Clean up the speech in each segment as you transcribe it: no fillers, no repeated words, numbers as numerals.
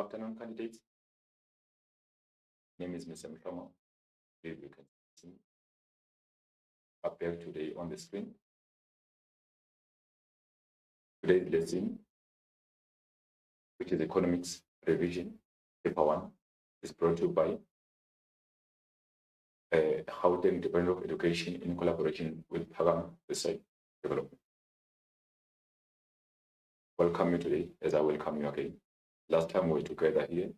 afternoon, candidates. My name is Mr. Mhlongo. You can see appear today on the screen. Today's lesson, which is Economics Revision, Paper 1, is brought to you by Gauteng Department of Education in collaboration with Pagam Research Development. Welcome you today, as I welcome you again. Last time we were together here,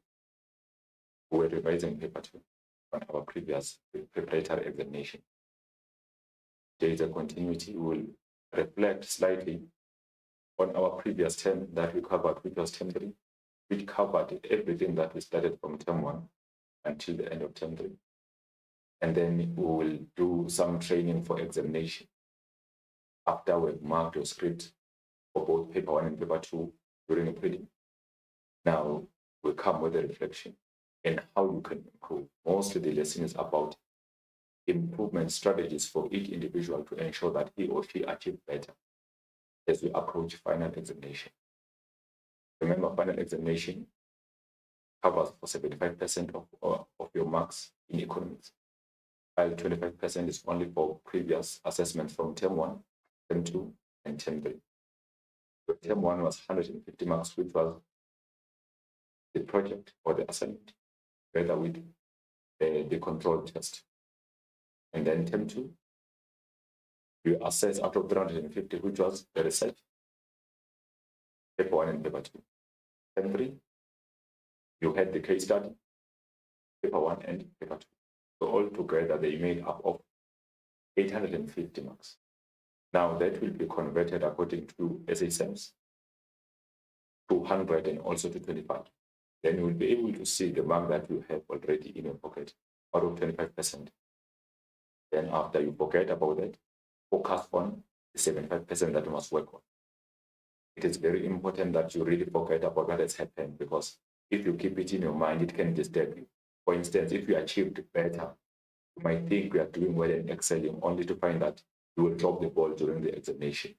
we were revising paper 2 on our previous preparatory examination. There is a continuity. We will reflect slightly on our previous term that we covered, which was term 3, which covered everything that we started from term 1 until the end of term 3. And then we will do some training for examination after we've marked your script for both paper 1 and paper 2 during the prelim. Now we'll come with a reflection and how you can improve. Mostly the lesson is about improvement strategies for each individual to ensure that he or she achieves better as we approach final examination. Remember, final examination covers for 75% of your marks in economics, while 25% is only for previous assessments from term 1, term 2, and term 3. So term 1 was 150 marks, which was the project or the assignment, together with the control test. And then term 2, you assess out of 350, which was the research, paper 1 and paper 2. Term 3, you had the case study, paper 1 and paper 2. So all together, they made up of 850 marks. Now that will be converted according to SHMs to 100 and also to 25. Then you will be able to see the mark that you have already in your pocket out of 25%. Then after you forget about that, focus on the 75% that you must work on. It is very important that you really forget about what has happened, because if you keep it in your mind, it can disturb you. For instance, if you achieved better, you might think you are doing well and excelling, only to find that you will drop the ball during the examination.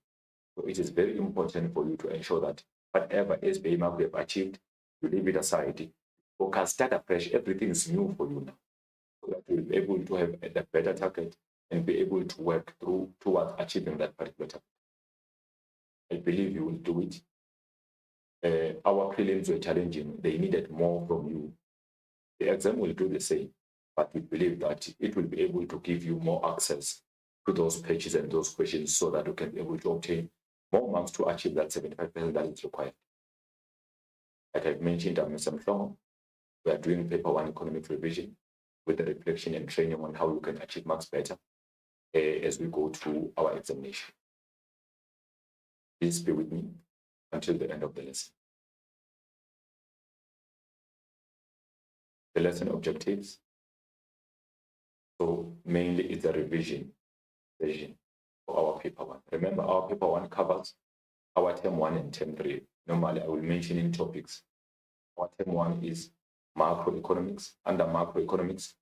So it is very important for you to ensure that whatever SBA mark you have achieved, you leave it aside. Focus, start afresh. Everything is new for you now, so that you will be able to have a better target and be able to work towards achieving that particular target. I believe you will do it. Our prelims were challenging. They needed more from you. The exam will do the same, but we believe that it will be able to give you more access to those pages and those questions, so that you can be able to obtain more marks to achieve that 75% that is required. Like I've mentioned, I'm Mr. Mhlongo. We are doing paper 1 economic revision with the reflection and training on how you can achieve marks better as we go through our examination. Please be with me until the end of the lesson. The lesson objectives. So mainly it's a revision session for our paper 1. Remember, our paper 1 covers our term 1 and term 3. Normally, I will mention in topics. Our term 1 is macroeconomics. Under macroeconomics,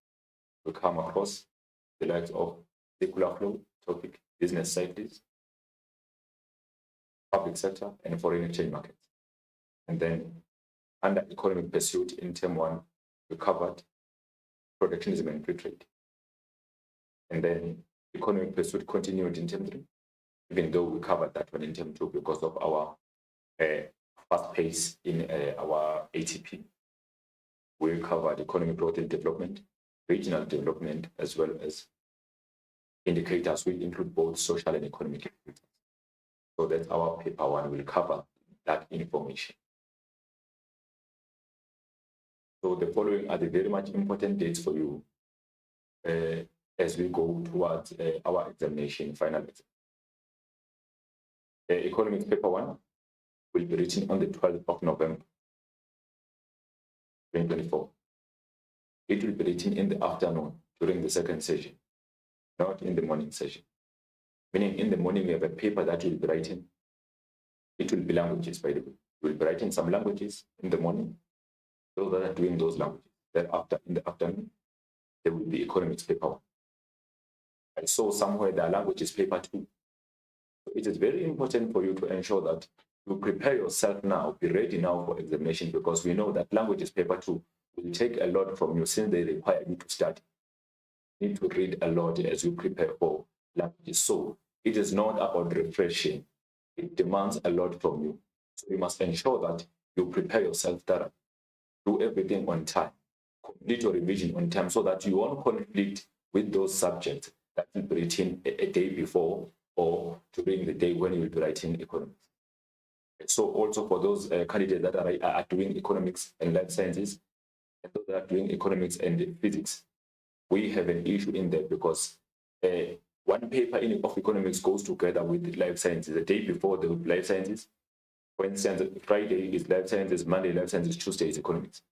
we come across the likes of circular flow topic, business cycles, public sector, and foreign exchange markets. And then under economic pursuit in term 1, we covered protectionism and free trade. And then economic pursuit continued in term 3, even though we covered that one in term 2 because of our fast pace in our ATP. We covered economic growth and development, regional development, as well as indicators which include both social and economic indicators. So that's our paper 1 will cover that information. So the following are the very much important dates for you as we go towards our examination, final exam. Economics paper 1 will be written on the 12th of November, 2024. It will be written in the afternoon during the second session, not in the morning session. Meaning in the morning we have a paper that will be writing. It will be languages, by the way. We will be writing some languages in the morning, those that are doing those languages. Then after, in the afternoon, there will be economics paper 1. I saw somewhere the languages paper 2. So it is very important for you to ensure that You prepare yourself now, be ready now for examination, because we know that languages paper 2 will take a lot from you since they require you to study. You need to read a lot as you prepare for languages. So it is not about refreshing. It demands a lot from you. So you must ensure that you prepare yourself thoroughly. Do everything on time. Complete your revision on time so that you won't conflict with those subjects that will be written a day before or during the day when you will be writing economics. So also for those candidates that are doing economics and life sciences, and those that are doing economics and physics, we have an issue in there because one paper of economics goes together with life sciences. The day before the life sciences, for instance, Friday is life sciences, Monday life sciences, Tuesday is economics.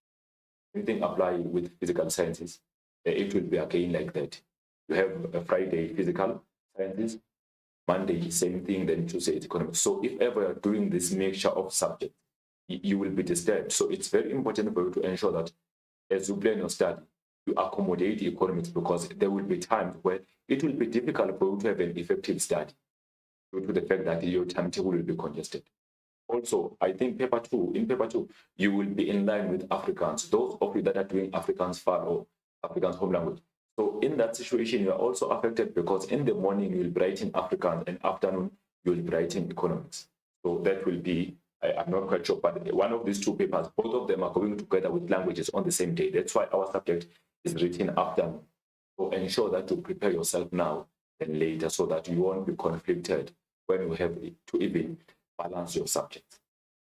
Anything apply with physical sciences, it will be again like that. You have a Friday physical sciences, Monday same thing, then Tuesday is economics. So if ever you're doing this mixture of subjects, you will be disturbed. So it's very important for you to ensure that as you plan your study, you accommodate economics, because there will be times where it will be difficult for you to have an effective study due to the fact that your timetable will be congested. Also, I think in paper two, you will be in line with Afrikaans, those of you that are doing Afrikaans FAR or Afrikaans home language. So in that situation, you are also affected because in the morning you will be writing Afrikaans and afternoon you will be writing economics. So that will be, I'm not quite sure, but one of these two papers, both of them are going together with languages on the same day. That's why our subject is written afternoon. So ensure that you prepare yourself now and later so that you won't be conflicted when you have to even balance your subjects.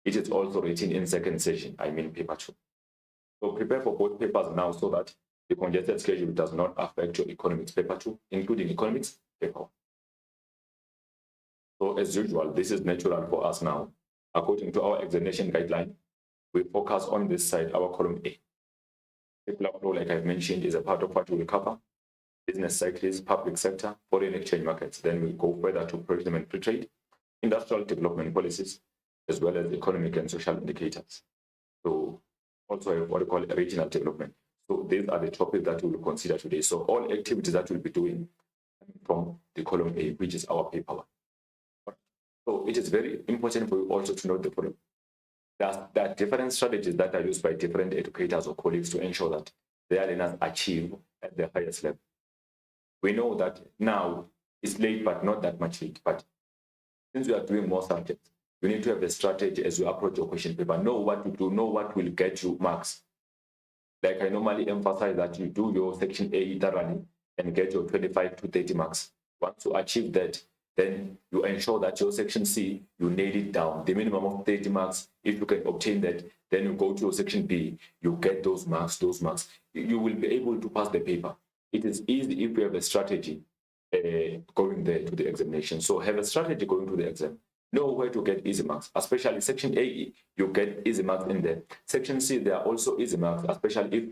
It is also written in second session, I mean paper 2. So prepare for both papers now so that the congested schedule does not affect your economics paper 2, including economics paper 1. So as usual, this is natural for us now. According to our examination guideline, we focus on this side, our column A. Popular flow, like I've mentioned, is a part of what we will cover. Business cycles, public sector, foreign exchange markets. Then we go further to tourism and free trade, industrial development policies, as well as economic and social indicators. So also what we call regional development. So these are the topics that we will consider today. So all activities that we'll be doing from the column A, which is our paper 1. So it is very important for you also to note the following. There are different strategies that are used by different educators or colleagues to ensure that their learners achieve at the highest level. We know that now it's late, but not that much late. But since we are doing more subjects, you need to have a strategy as you approach your question paper. Know what to do, know what will get you marks. Like I normally emphasize that you do your section A thoroughly and get your 25 to 30 marks. Once you achieve that, then you ensure that your section C, you nail it down. The minimum of 30 marks, if you can obtain that, then you go to your section B, you get those marks. You will be able to pass the paper. It is easy if you have a strategy going there to the examination. So have a strategy going to the exam. Know where to get easy marks, especially section A, you get easy marks in there. Section C, there are also easy marks, especially if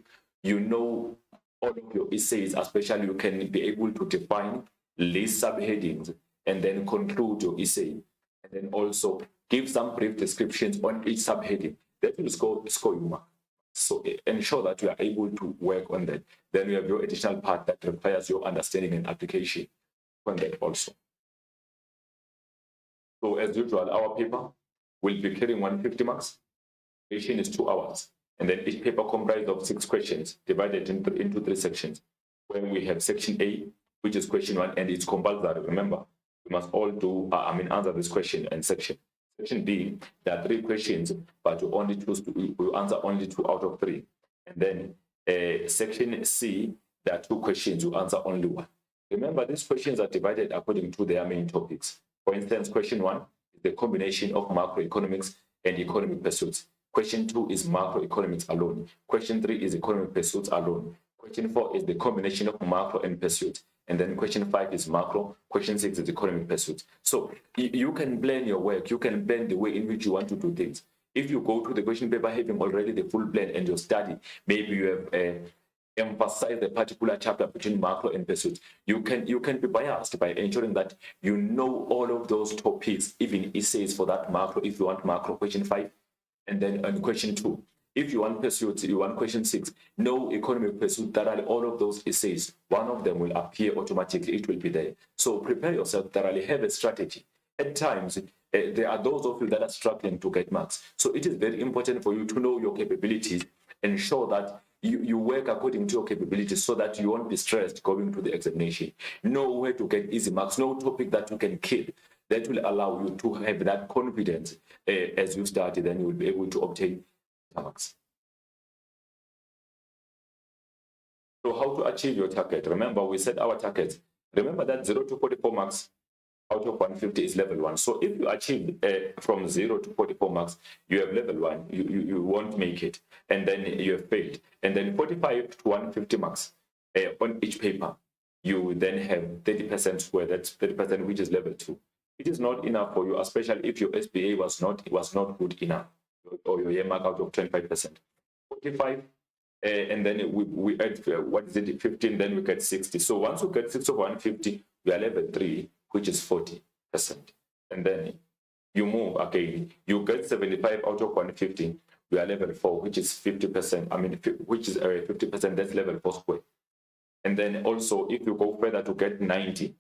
you know all of your essays, especially you can be able to define, list subheadings, and then conclude your essay. And then also give some brief descriptions on each subheading. That will score you marks. So ensure that you are able to work on that. Then you have your additional part that requires your understanding and application on that also. So as usual, our paper will be carrying 150 marks. Duration is 2 hours. And then each paper comprised of 6 questions divided into 3 sections. When we have section A, which is question 1, and it's compulsory. Remember, we must all do, answer this question and section. Section B, there are 3 questions, but you only you answer only 2 out of 3. And then section C, there are 2 questions, you answer only 1. Remember, these questions are divided according to their main topics. For instance, question 1 is the combination of macroeconomics and economic pursuits. Question 2 is macroeconomics alone. Question 3 is economic pursuits alone. Question 4 is the combination of macro and pursuit. And then question 5 is macro. Question 6 is economic pursuits. So you can plan your work. You can plan the way in which you want to do things. If you go to the question paper having already the full plan and your study, maybe you have emphasize the particular chapter between macro and pursuit, you can be biased by ensuring that you know all of those topics, even essays for that macro, if you want macro, question 5, and then on question 2. If you want pursuit, you want question 6, know economic pursuit, thoroughly all of those essays, one of them will appear automatically, it will be there. So prepare yourself thoroughly, have a strategy. At times, there are those of you that are struggling to get marks. So it is very important for you to know your capabilities, ensure that you work according to your capabilities so that you won't be stressed going to the examination. Know where to get easy marks, no topic that you can kill. That will allow you to have that confidence as you study, then you will be able to obtain marks. So how to achieve your target? Remember, we set our target. Remember that 0 to 44 marks out of 150 is level 1. So if you achieve from 0 to 44 marks, you have level 1. You won't make it. And then you have failed. And then 45 to 150 marks on each paper, you then have 30% square. That's 30%, which is level 2. It is not enough for you, especially if your SBA was not good enough, or your year mark out of 25%. 45, and then we add, what is it, 15, then we get 60. So once we get 6 of 150, we are level 3, which is 40%. And then you move again, you get 75 out of 150, we are level 4, which is 50%. I mean, which is 50%, that's level 4 square. And then also, if you go further to get 90,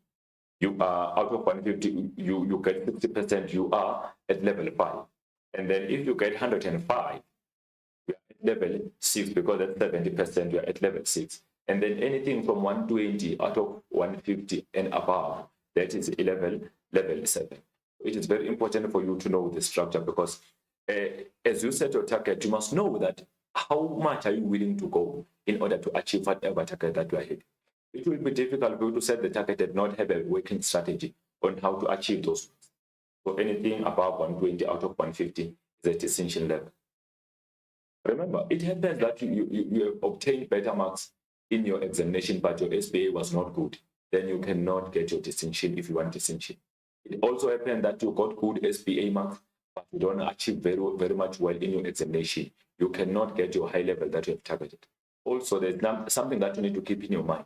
you are out of 150, you get 60%, you are at level 5. And then if you get 105, you are at level 6, because that's 70%, you are at level 6. And then anything from 120 out of 150 and above, that is level 7. It is very important for you to know the structure, because as you set your target, you must know that how much are you willing to go in order to achieve whatever target that you are hitting. It will be difficult for you to set the target and not have a working strategy on how to achieve those. So anything above 120 out of 150 is at distinction level. Remember, it happens that you have obtained better marks in your examination, but your SBA was not good. Then you cannot get your distinction if you want distinction. It also happens that you got good SBA marks, but you don't achieve very much well in your examination. You cannot get your high level that you have targeted. Also, there's something that you need to keep in your mind.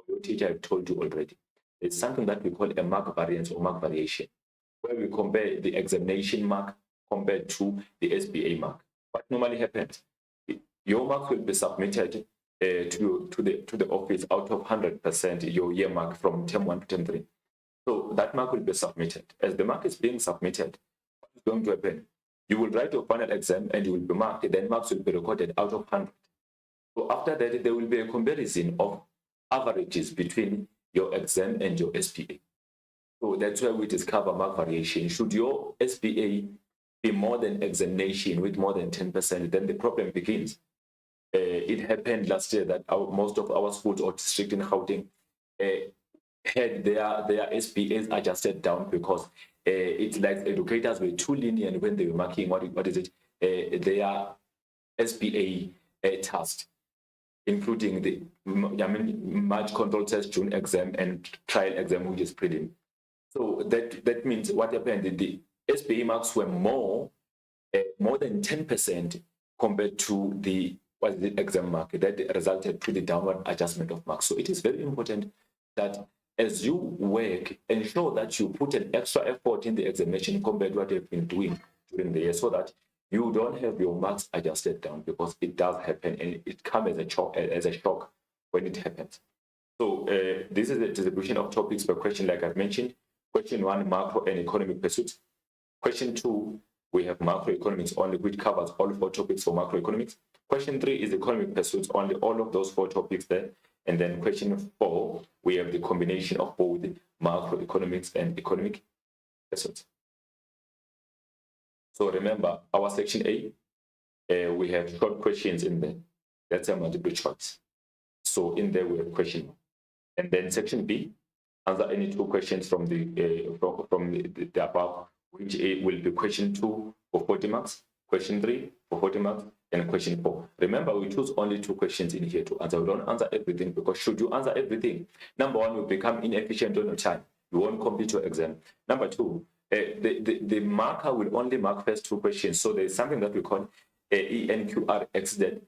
Your teacher have told you already. It's something that we call a mark variance or mark variation, where we compare the examination mark compared to the SBA mark. What normally happens, your mark will be submitted to the office out of 100%, your year mark from term 1 to term 3. So that mark will be submitted. As the mark is being submitted, what is going to happen? You will write your final exam and you will be marked, then marks will be recorded out of 100. So after that, there will be a comparison of averages between your exam and your SBA. So that's where we discover mark variation. Should your SBA be more than examination with more than 10%, then the problem begins. It happened last year that most of our schools or district in Gauteng had their SBAs adjusted down, because it's like educators were too lenient when they were marking what is it, their SBA tasks, including the March control test, June exam, and trial exam, which is prelim. So that means what happened, the SBA marks were more than 10% compared to the exam mark. That resulted to the downward adjustment of marks. So it is very important that as you work, ensure that you put an extra effort in the examination compared to what you've been doing during the year, so that you don't have your marks adjusted down, because it does happen and it comes as a shock when it happens. So this is the distribution of topics per question, like I've mentioned. Question 1, macro and economic pursuits. Question 2, we have macroeconomics only, which covers all 4 topics for macroeconomics. Question 3 is economic pursuits only, all of those 4 topics there. And then question 4, we have the combination of both macroeconomics and economic pursuits. So remember, our section A, we have short questions in there. That's a multiple choice. So in there we have question 1. And then section B, answer any 2 questions from the above, which will be question 2 for 40 marks, question 3 for 40 marks, and question 4. Remember, we choose only 2 questions in here to answer. We don't answer everything, because should you answer everything, number 1, you become inefficient on your time. You won't complete your exam. Number 2, the marker will only mark first 2 questions. So there's something that we call ENQR exceeded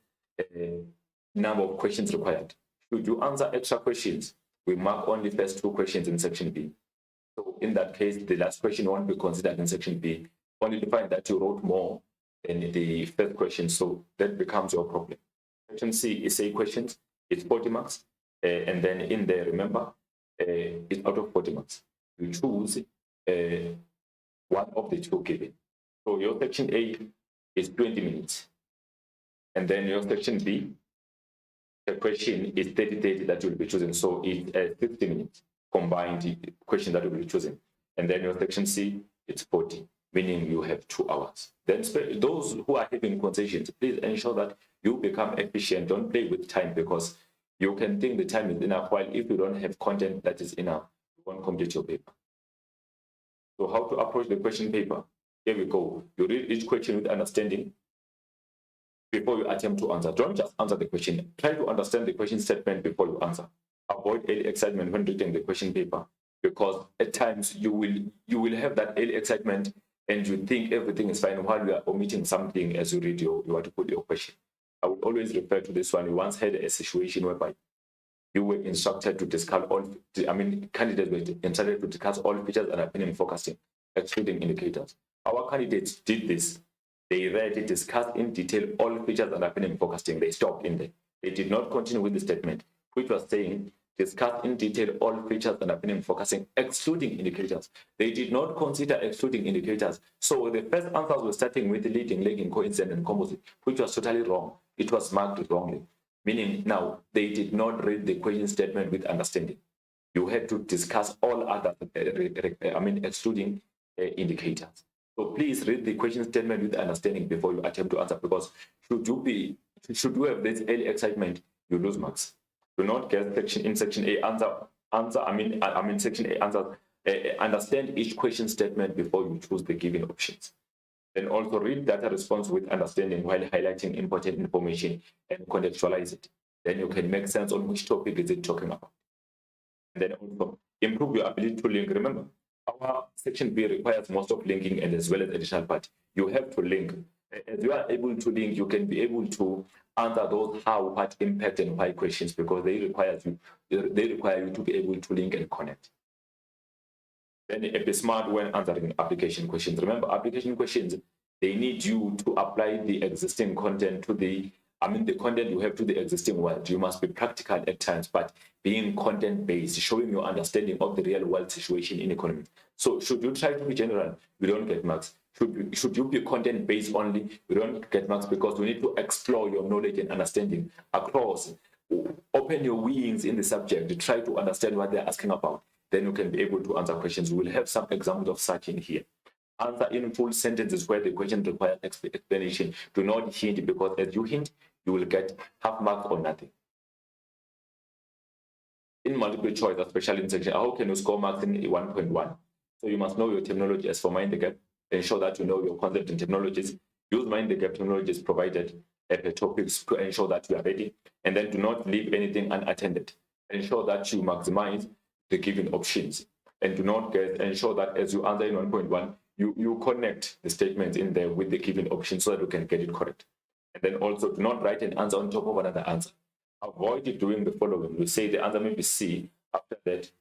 number of questions required. Should you answer extra questions, we mark only first 2 questions in section B. So in that case, the last question won't be considered in section B, only to find that you wrote more than the first question. So that becomes your problem. Section C is 8 questions, it's 40 marks. And then in there, remember, it's out of 40 marks. You choose one of the two given. So your section A is 20 minutes. And then your section B, the question is 30-30 that you'll be choosing. So it's 60 minutes combined question that you'll be choosing. And then your section C, it's 40, meaning you have 2 hours. Then those who are having concessions, please ensure that you become efficient. Don't play with time, because you can think the time is enough, while if you don't have content that is enough, you won't complete your paper. So how to approach the question paper? Here we go. You read each question with understanding before you attempt to answer. Don't just answer the question. Try to understand the question statement before you answer. Avoid early excitement when reading the question paper, because at times you will have that early excitement and you think everything is fine while you are omitting something as you read you want to put your question. I would always refer to this one. We once had a situation whereby you were instructed to discuss candidates were instructed to discuss all features and opinion forecasting, excluding indicators. Our candidates did this. They read, discussed in detail all features and opinion forecasting. They stopped in there. They did not continue with the statement, which was saying, discuss in detail all features and opinion forecasting, excluding indicators. They did not consider excluding indicators. So the first answers were starting with leading, lagging, coincident, and composite, which was totally wrong. It was marked wrongly, meaning now they did not read the question statement with understanding. You had to discuss all other, excluding indicators. So please read the question statement with understanding before you attempt to answer, because should you have this early excitement, you lose marks. Do not get section A section A answer. Understand each question statement before you choose the given options. Then also read data response with understanding while highlighting important information and contextualize it. Then you can make sense on which topic is it talking about. And then also improve your ability to link. Remember, our section B requires most of linking and as well as additional part. You have to link. As you are able to link, you can be able to answer those how, what, impact, and why questions, because they require you to be able to link and connect. Then be smart when answering application questions. Remember, application questions, they need you to apply the existing content to the content you have to the existing world. You must be practical at times, but being content-based, showing your understanding of the real world situation in economy. So should you try to be general, you don't get marks. Should you be content-based only, you don't get marks, because you need to explore your knowledge and understanding across. Open your wings in the subject, try to understand what they're asking about. Then you can be able to answer questions. We will have some examples of such in here. Answer in full sentences where the question requires explanation. Do not hint, because as you hint, you will get half marks or nothing. In multiple choice, especially in section, how can you score marks in 1.1? So you must know your terminology. As for mind the gap, ensure that you know your concept and terminologies. Use mind the gap terminologies provided at the topics to ensure that you are ready. And then do not leave anything unattended. Ensure that you maximize the given options. And do not ensure that as you answer in 1.1, you connect the statements in there with the given options so that you can get it correct. And then also do not write an answer on top of another answer. Avoid doing the following. You say the answer may be C, after that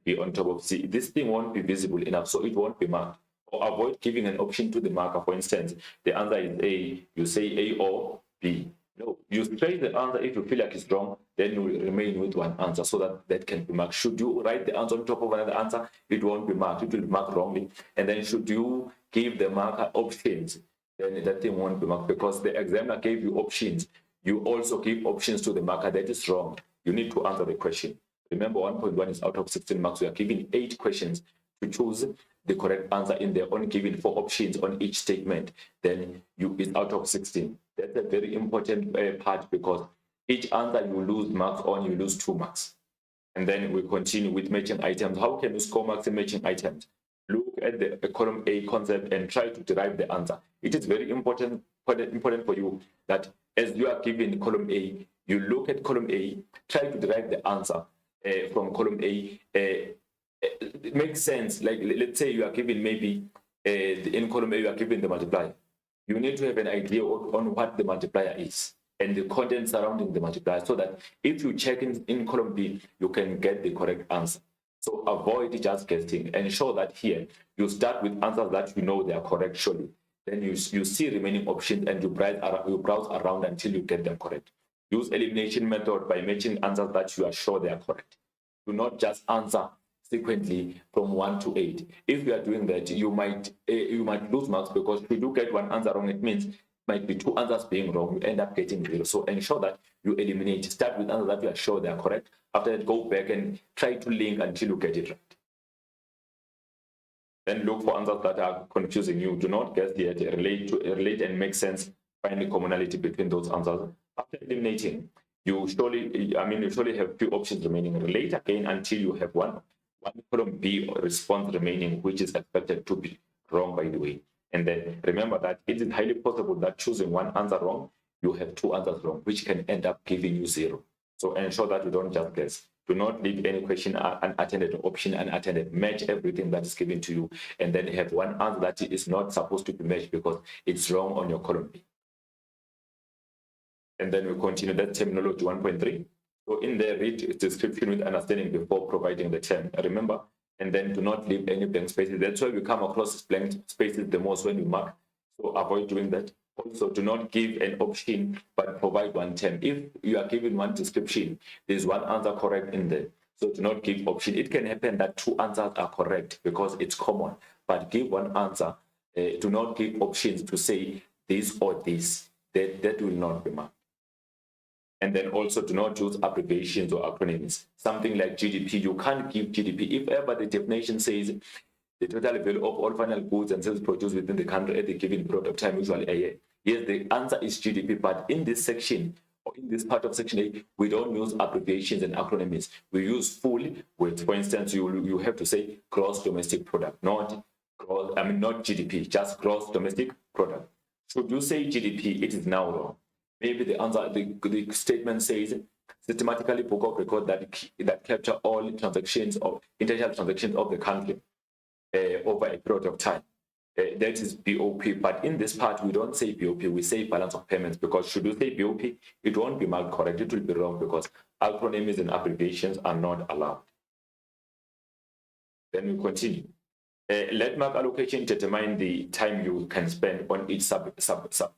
be on top of C. This thing won't be visible enough, so it won't be marked. Or avoid giving an option to the marker. For instance, the answer is A, you say A or B. No, you straight the answer. If you feel like it's wrong, then you will remain with one answer so that can be marked. Should you write the answer on top of another answer, it won't be marked. It will be marked wrongly. And then should you give the marker options, then that thing won't be marked, because the examiner gave you options. You also give options to the marker. That is wrong. You need to answer the question. Remember, 1.1 is out of 16 marks. We are giving 8 questions to choose the correct answer in there, only giving 4 options on each statement. Then it's out of 16. That's a very important part, because each answer you lose marks on, you lose 2 marks. And then we continue with matching items. How can you score marks in matching items? Look at the column A concept and try to derive the answer. It is very important for you that as you are given column A, you look at column A, try to derive the answer from column A. It makes sense. Like, let's say you are given maybe in column A, you are given the multiplier. You need to have an idea on what the multiplier is and the content surrounding the multiplier, so that if you check in column B, you can get the correct answer. So avoid just guessing. Ensure that here you start with answers that you know they are correct surely. Then you see remaining options and you browse around until you get them correct. Use elimination method by matching answers that you are sure they are correct. Do not just answer sequentially from 1 to 8. If you are doing that, you might lose marks, because if you get one answer wrong, it means might be two answers being wrong, you end up getting 0. So ensure that you eliminate. Start with answers that you are sure they are correct. After that, go back and try to link until you get it right. Then look for answers that are confusing you. Do not guess yet. Relate and make sense. Find the commonality between those answers. After eliminating, you surely have few options remaining. Relate again until you have one column B response remaining, which is expected to be wrong, by the way. And then remember that it is highly possible that choosing one answer wrong, you have two answers wrong, which can end up giving you 0. So ensure that you don't just guess. Do not leave any question unattended, option unattended. Match everything that is given to you, and then have one answer that is not supposed to be matched because it's wrong on your column B. And then we continue. That terminology 1.3. So in there, read description with understanding before providing the term. Remember, and then do not leave any blank spaces. That's why we come across blank spaces the most when we mark. So avoid doing that. Also, do not give an option, but provide one term. If you are given one description, there's one answer correct in there. So do not give option. It can happen that two answers are correct because it's common, but give one answer. Do not give options to say this or this. That will not be marked. And then also do not use abbreviations or acronyms. Something like GDP, you can't give GDP. If ever the definition says the total value of all final goods and services produced within the country at the given period of time, usually a year. Yes, the answer is GDP, but in this section, or in this part of section A, we don't use abbreviations and acronyms. We use full words. For instance, you have to say gross domestic product, not GDP, just gross domestic product. Should you say GDP, it is now wrong. Maybe the answer, the statement says systematically book of record that capture all transactions of international transactions of the country over a period of time. That is BOP. But in this part, we don't say BOP, we say balance of payments, because should you say BOP, it won't be marked correct. It will be wrong because acronyms and abbreviations are not allowed. Then we continue. Let mark allocation determine the time you can spend on each sub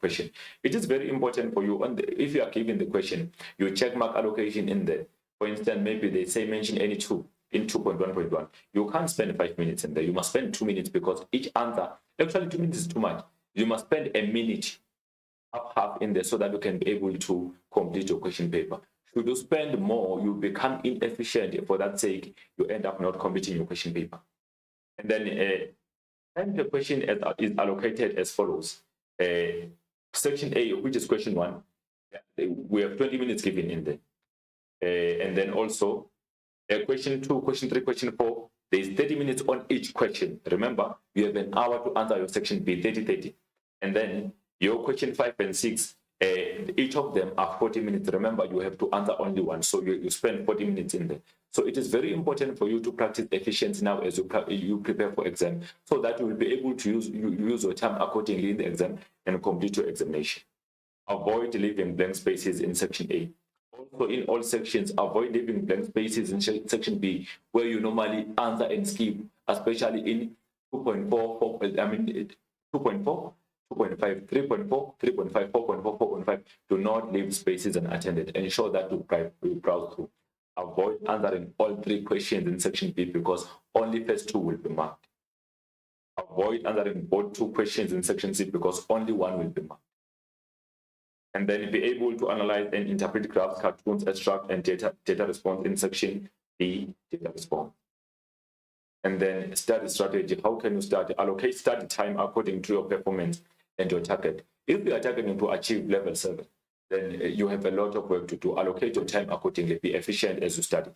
question. It is very important for you, if you are given the question, you check mark allocation in there. For instance, maybe they say mention any two in 2.1.1. You can't spend 5 minutes in there. You must spend 2 minutes because each answer, actually 2 minutes is too much. You must spend a minute, half in there, so that you can be able to complete your question paper. Should you spend more, you become inefficient. For that sake, you end up not completing your question paper. And then time per question is allocated as follows. Section A, which is question 1, we have 20 minutes given in there. And then also question 2, question 3, question 4, there's 30 minutes on each question. Remember, you have an hour to answer your section B, 30. And then your question 5 and 6, each of them are 40 minutes. Remember, you have to answer only one, so you spend 40 minutes in there. So it is very important for you to practice efficiency now as you prepare for exam, so that you will be able to use your time accordingly in the exam and complete your examination. Avoid leaving blank spaces in section A. Also, in all sections, avoid leaving blank spaces in section B, where you normally answer and skip, especially in 2.4, 2.4, 2.5, 3.4, 3.5, 4.4, 4.5. Do not leave spaces unattended. Ensure that you browse through. Avoid answering all 3 questions in section B because only first 2 will be marked. Avoid answering both 2 questions in section C because only 1 will be marked. And then be able to analyze and interpret graphs, cartoons, extract, and data response in section D, data response. And then study strategy. How can you study? Allocate study time according to your performance and your target. If you are targeting to achieve level 7, then you have a lot of work to do. Allocate your time accordingly. Be efficient as you study.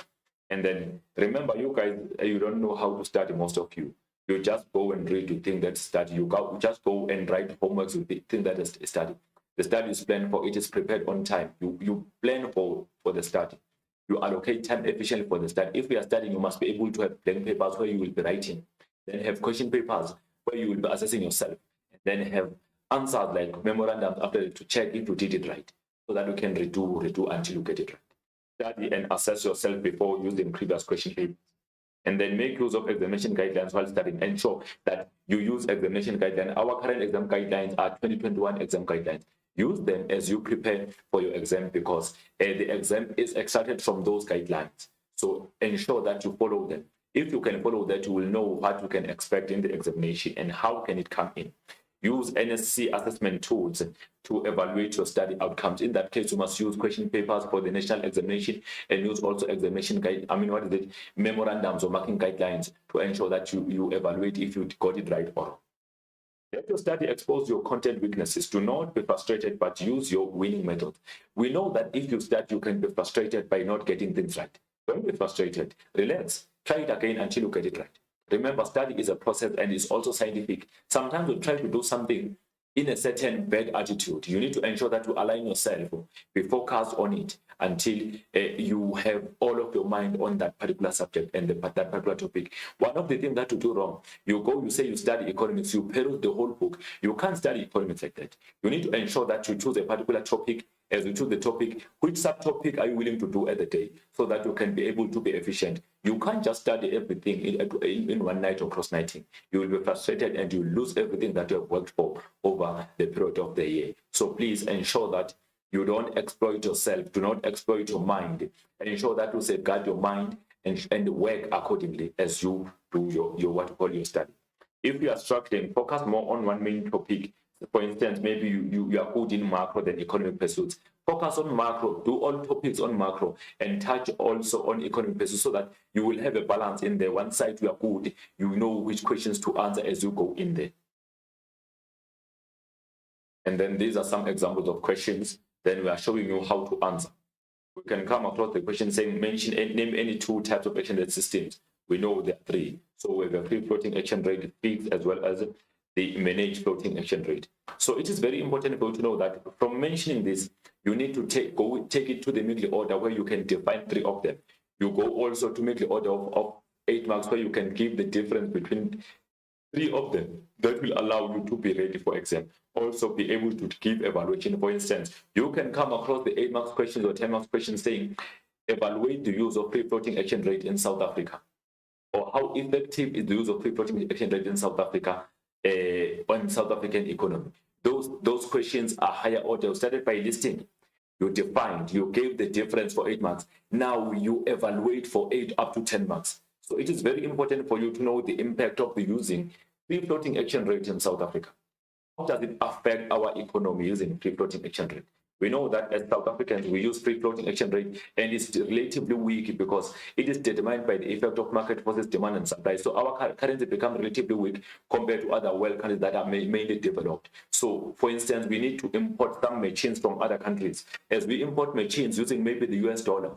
And then remember, you guys, you don't know how to study, most of you. You just go and read, you think that's study. You just go and write homeworks, you think that is study. The study is planned for, it is prepared on time. You plan for the study. You allocate time efficiently for the study. If you are studying, you must be able to have blank papers where you will be writing. Then have question papers where you will be assessing yourself. And then have answers like memorandums after to check if you did it right, so that you can redo until you get it right. Study and assess yourself before using previous question papers. And then make use of examination guidelines while studying. Ensure that you use examination guidelines. Our current exam guidelines are 2021 exam guidelines. Use them as you prepare for your exam because the exam is extracted from those guidelines. So ensure that you follow them. If you can follow that, you will know what you can expect in the examination and how can it come in. Use NSC assessment tools to evaluate your study outcomes. In that case, you must use question papers for the national examination and use also examination guide, memorandums or marking guidelines to ensure that you evaluate if you got it right or wrong. Let your study expose your content weaknesses. Do not be frustrated, but use your winning method. We know that if you start, you can be frustrated by not getting things right. Don't be frustrated. Relax. Try it again until you get it right. Remember, study is a process and it's also scientific. Sometimes you try to do something in a certain bad attitude. You need to ensure that you align yourself, be focused on it until you have all of your mind on that particular subject and that particular topic. One of the things that you do wrong, you say you study economics, you peruse the whole book. You can't study economics like that. You need to ensure that you choose a particular topic. As you choose the topic, which subtopic are you willing to do at the day so that you can be able to be efficient? You can't just study everything in one night or cross-nighting. You will be frustrated and you lose everything that you have worked for over the period of the year. So please ensure that you don't exploit yourself. Do not exploit your mind. Ensure that you safeguard your mind and work accordingly as you do your study. If you are struggling, focus more on one main topic. For instance, maybe you are good in macro than economic pursuits. Focus on macro, do all topics on macro, and touch also on economic pursuits so that you will have a balance in there. One side you are good, you know which questions to answer as you go in there. And then these are some examples of questions. Then we are showing you how to answer. We can come across the question saying, name any two types of exchange rate systems. We know there are three. So we have a free floating exchange rate, fixed, as well as the managed floating exchange rate. So it is very important for you to know that from mentioning this, you need to take it to the middle order where you can define three of them. You go also to middle order of 8 marks where you can give the difference between three of them. That will allow you to be ready for exam. Also be able to give evaluation. For instance, you can come across the 8 marks questions or 10 marks questions saying, evaluate the use of free floating exchange rate in South Africa. Or how effective is the use of free floating exchange rate in South Africa on South African economy. Those questions are higher order. You started by listing, you defined, you gave the difference for 8 marks. Now you evaluate for 8 up to 10 marks. So it is very important for you to know the impact of the using free floating exchange rate in South Africa. How does it affect our economy using free floating exchange rate? We know that as South Africans, we use free floating exchange rate, and it's relatively weak because it is determined by the effect of market forces, demand and supply. So our currency becomes relatively weak compared to other world countries that are mainly developed. So, for instance, we need to import some machines from other countries. As we import machines using maybe the US dollar,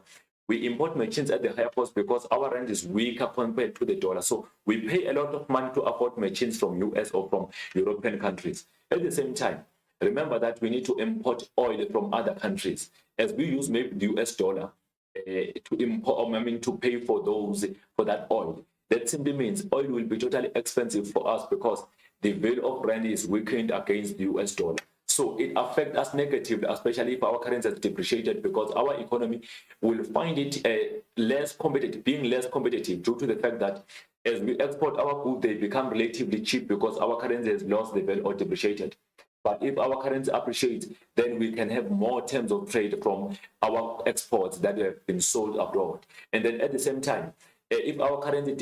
we import machines at the higher cost because our rand is weaker compared to the dollar. So we pay a lot of money to afford machines from US or from European countries. At the same time, remember that we need to import oil from other countries. As we use maybe the US dollar to import, to pay for that oil. That simply means oil will be totally expensive for us because the value of rand is weakened against the US dollar. So it affects us negatively, especially if our currency is depreciated, because our economy will find it less competitive, being less competitive due to the fact that as we export our goods, they become relatively cheap because our currency has lost the value or depreciated. But if our currency appreciates, then we can have more terms of trade from our exports that have been sold abroad. And then at the same time, if our currency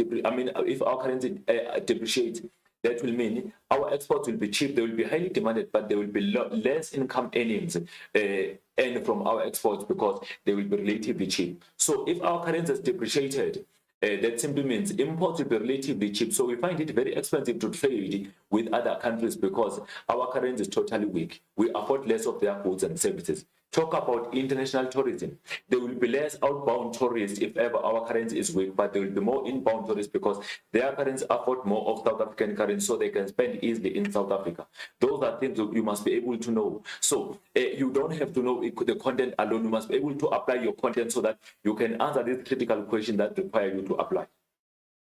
depreciates, that will mean our exports will be cheap. They will be highly demanded, but there will be less income earnings earned from our exports because they will be relatively cheap. So if our currency is depreciated, that simply means imports will be relatively cheap. So we find it very expensive to trade with other countries because our currency is totally weak. We afford less of their goods and services. Talk about international tourism. There will be less outbound tourists if ever our currency is weak, but there will be more inbound tourists because their currency afford more of South African currency so they can spend easily in South Africa. Those are things that you must be able to know. So you don't have to know the content alone. You must be able to apply your content so that you can answer these critical questions that require you to apply.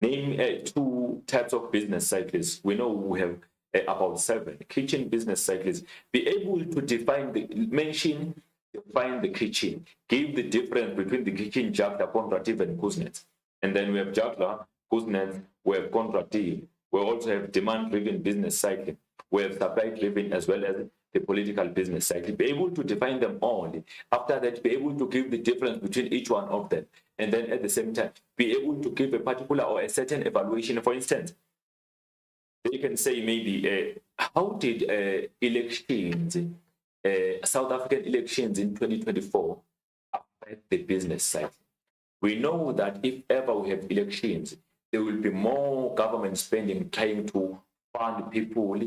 Name 2 types of business cycles. We know we have about 7 kitchen business cycles. Be able to define the kitchen, give the difference between the kitchen, juggler, contractive, and Kuznets. And then we have juggler, Kuznets, we have contractive. We also have demand-driven business cycle. We have supply-driven as well as the political business cycle, be able to define them all. After that, be able to give the difference between each one of them. And then at the same time, be able to give a particular or a certain evaluation. For instance, they can say maybe, how did elections, South African elections in 2024 affect the business cycle? We know that if ever we have elections, there will be more government spending trying to fund people,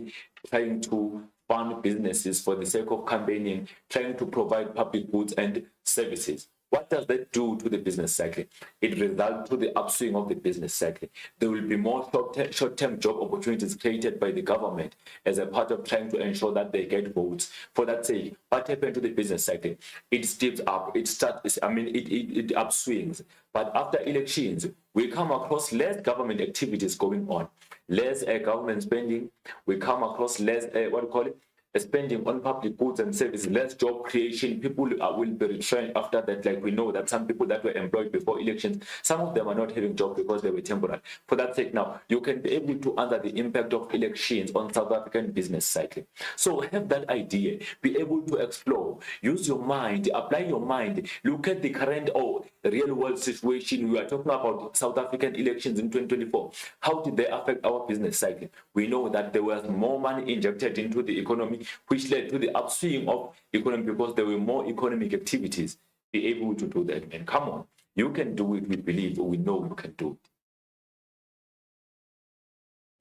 trying to fund businesses for the sake of campaigning, trying to provide public goods and services. What does that do to the business cycle? It results to the upswing of the business cycle. There will be more short-term job opportunities created by the government as a part of trying to ensure that they get votes. For that sake, what happened to the business cycle? It steps up, it upswings. But after elections, we come across less government activities going on, less government spending. We come across less, spending on public goods and services, less job creation. People will be retrenched after that. Like we know that some people that were employed before elections, some of them are not having jobs because they were temporary. For that sake, now you can be able to under the impact of elections on South African business cycle. So have that idea, be able to explore, use your mind, apply your mind, look at the current or real world situation. We are talking about South African elections in 2024. How did they affect our business cycle? We know that there was more money injected into the economy, which led to the upswing of economy because there were more economic activities. Be able to do that, man. Come on. You can do it. We believe, we know you can do it.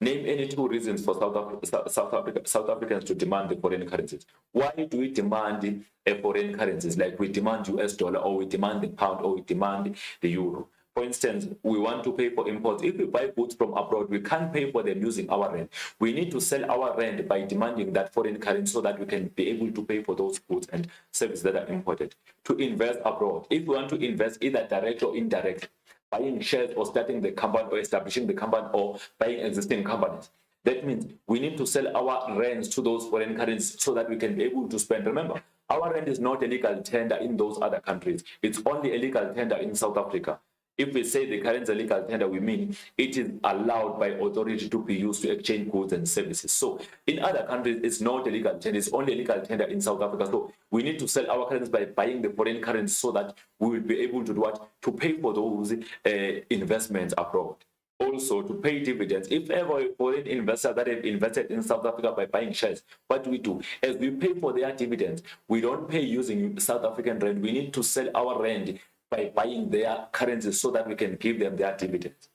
Name any 2 reasons for South Africans to demand the foreign currencies. Why do we demand foreign currencies? Like we demand US dollar, or we demand the pound, or we demand the euro. For instance, we want to pay for imports. If we buy goods from abroad, we can't pay for them using our rand. We need to sell our rand by demanding that foreign currency so that we can be able to pay for those goods and services that are imported. To invest abroad, if we want to invest either direct or indirect, buying shares or starting the company or establishing the company or buying existing companies, that means we need to sell our rands to those foreign currencies so that we can be able to spend. Remember, our rand is not a legal tender in those other countries. It's only a legal tender in South Africa. If we say the currency is a legal tender, we mean it is allowed by authority to be used to exchange goods and services. So in other countries, it's not a legal tender. It's only a legal tender in South Africa. So we need to sell our currency by buying the foreign currency so that we will be able to do what? To pay for those investments abroad. Also to pay dividends. If ever a foreign investor that have invested in South Africa by buying shares, what do? As we pay for their dividends, we don't pay using South African rand. We need to sell our rand by buying their currencies so that we can give them their dividends.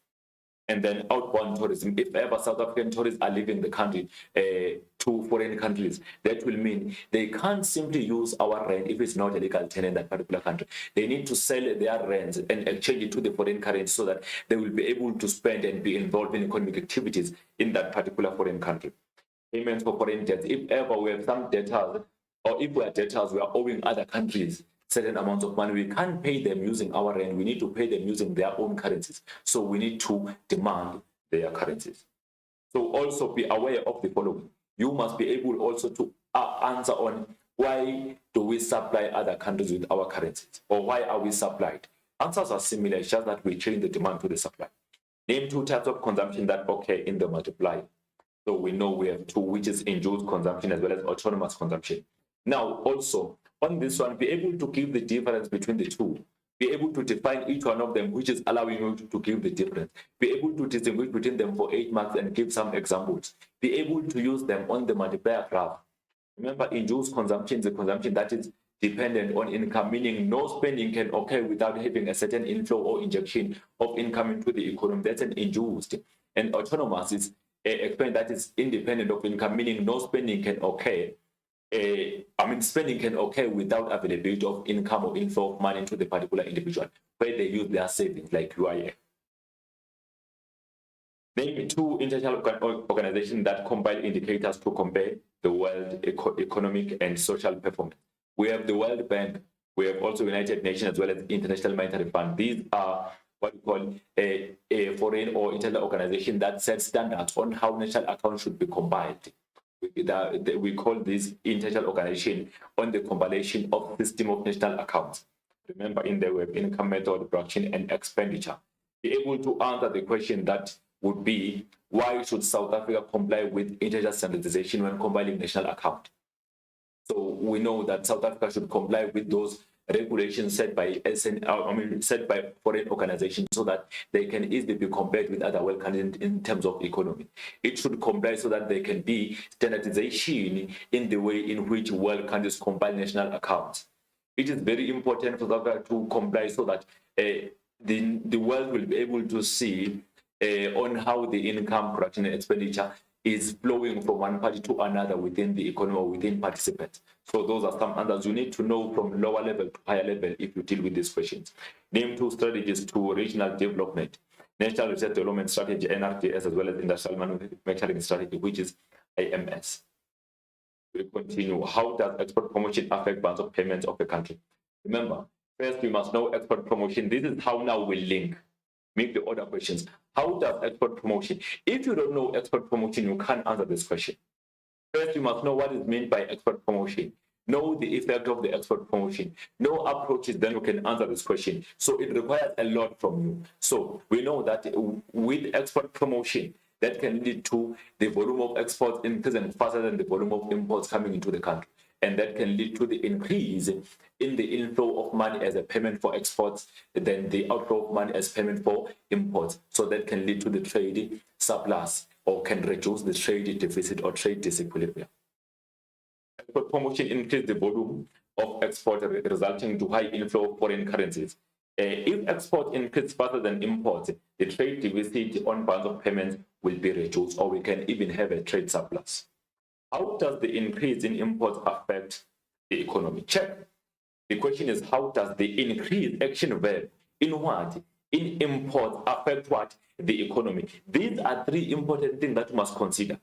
And then outbound tourism. If ever South African tourists are leaving the country to foreign countries, that will mean they can't simply use our rand if it's not a legal tender in that particular country. They need to sell their rands and exchange it to the foreign currency so that they will be able to spend and be involved in economic activities in that particular foreign country. Payments for foreign debts. If ever we have some debtors, or if we are debtors, we are owing other countries certain amounts of money, we can't pay them using our rand. We need to pay them using their own currencies. So we need to demand their currencies. So also be aware of the following. You must be able also to answer on why do we supply other countries with our currencies, or why are we supplied? Answers are similar, it's just that we change the demand to the supply. Name 2 types of consumption that occur in the multiplier. So we know we have 2, which is induced consumption as well as autonomous consumption. Now also, on this one, be able to give the difference between the 2. Be able to define each one of them, which is allowing you to give the difference. Be able to distinguish between them for 8 marks and give some examples. Be able to use them on the multiplier graph. Remember, induced consumption is a consumption that is dependent on income, meaning no spending can occur without having a certain inflow or injection of income into the economy. That's an induced. And autonomous is a spending that is independent of income, meaning no spending can occur. Spending can occur without availability of income or inflow of money into the particular individual, where they use their savings, like UIF. Name 2 international organizations that compile indicators to compare the world economic and social performance. We have the World Bank, we have also United Nations as well as International Monetary Fund. These are what we call a foreign or international organization that sets standards on how national accounts should be compiled. We call this international organization on the compilation of system of national accounts. Remember, in there we have income, method, production, and expenditure. Be able to answer the question that would be, why should South Africa comply with international standardization when compiling national account? So we know that South Africa should comply with those regulations set by set by foreign organizations so that they can easily be compared with other world countries in terms of economy. It should comply so that there can be standardization in the way in which world countries compile national accounts. It is very important for South Africa to comply so that the world will be able to see on how the income, production, and expenditure is flowing from one party to another within the economy or within participants. So those are some answers you need to know from lower level to higher level if you deal with these questions. Name 2 strategies to regional development. National Research Development Strategy, NRDS, as well as Industrial Manufacturing Strategy, which is IMS. We continue. How does export promotion affect balance of payments of the country? Remember, first we must know export promotion. This is how now we link. Make the other questions. How does export promotion? If you don't know export promotion, you can't answer this question. First, you must know what is meant by export promotion. Know the effect of the export promotion. Know approaches, then you can answer this question. So it requires a lot from you. So we know that with export promotion, that can lead to the volume of exports increasing faster than the volume of imports coming into the country. And that can lead to the increase in the inflow of money as a payment for exports, then the outflow of money as payment for imports. So that can lead to the trade surplus or can reduce the trade deficit or trade disequilibrium. Export promotion increases the volume of export, resulting to high inflow of foreign currencies. If export increases faster than imports, the trade deficit on balance of payments will be reduced, or we can even have a trade surplus. How does the increase in imports affect the economy? Check. The question is, how does the increase action verb in what? In imports affect what? The economy. These are 3 important things that you must consider.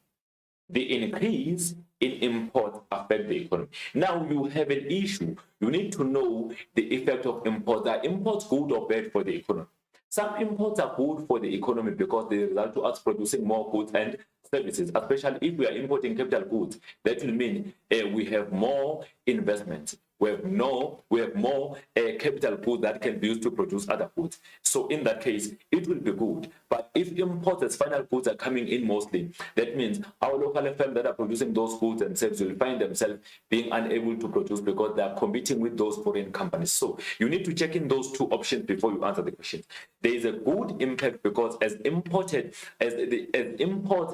The increase in imports affect the economy. Now you have an issue. You need to know the effect of imports. Are imports good or bad for the economy? Some imports are good for the economy because they result to us producing more goods and services, especially if we are importing capital goods. That will mean we have more investments. We have more capital goods that can be used to produce other goods. So in that case, it will be good. But if imports as final goods are coming in mostly, that means our local firms that are producing those goods and services will find themselves being unable to produce because they are competing with those foreign companies. So you need to check in those 2 options before you answer the question. There is a good impact because as imports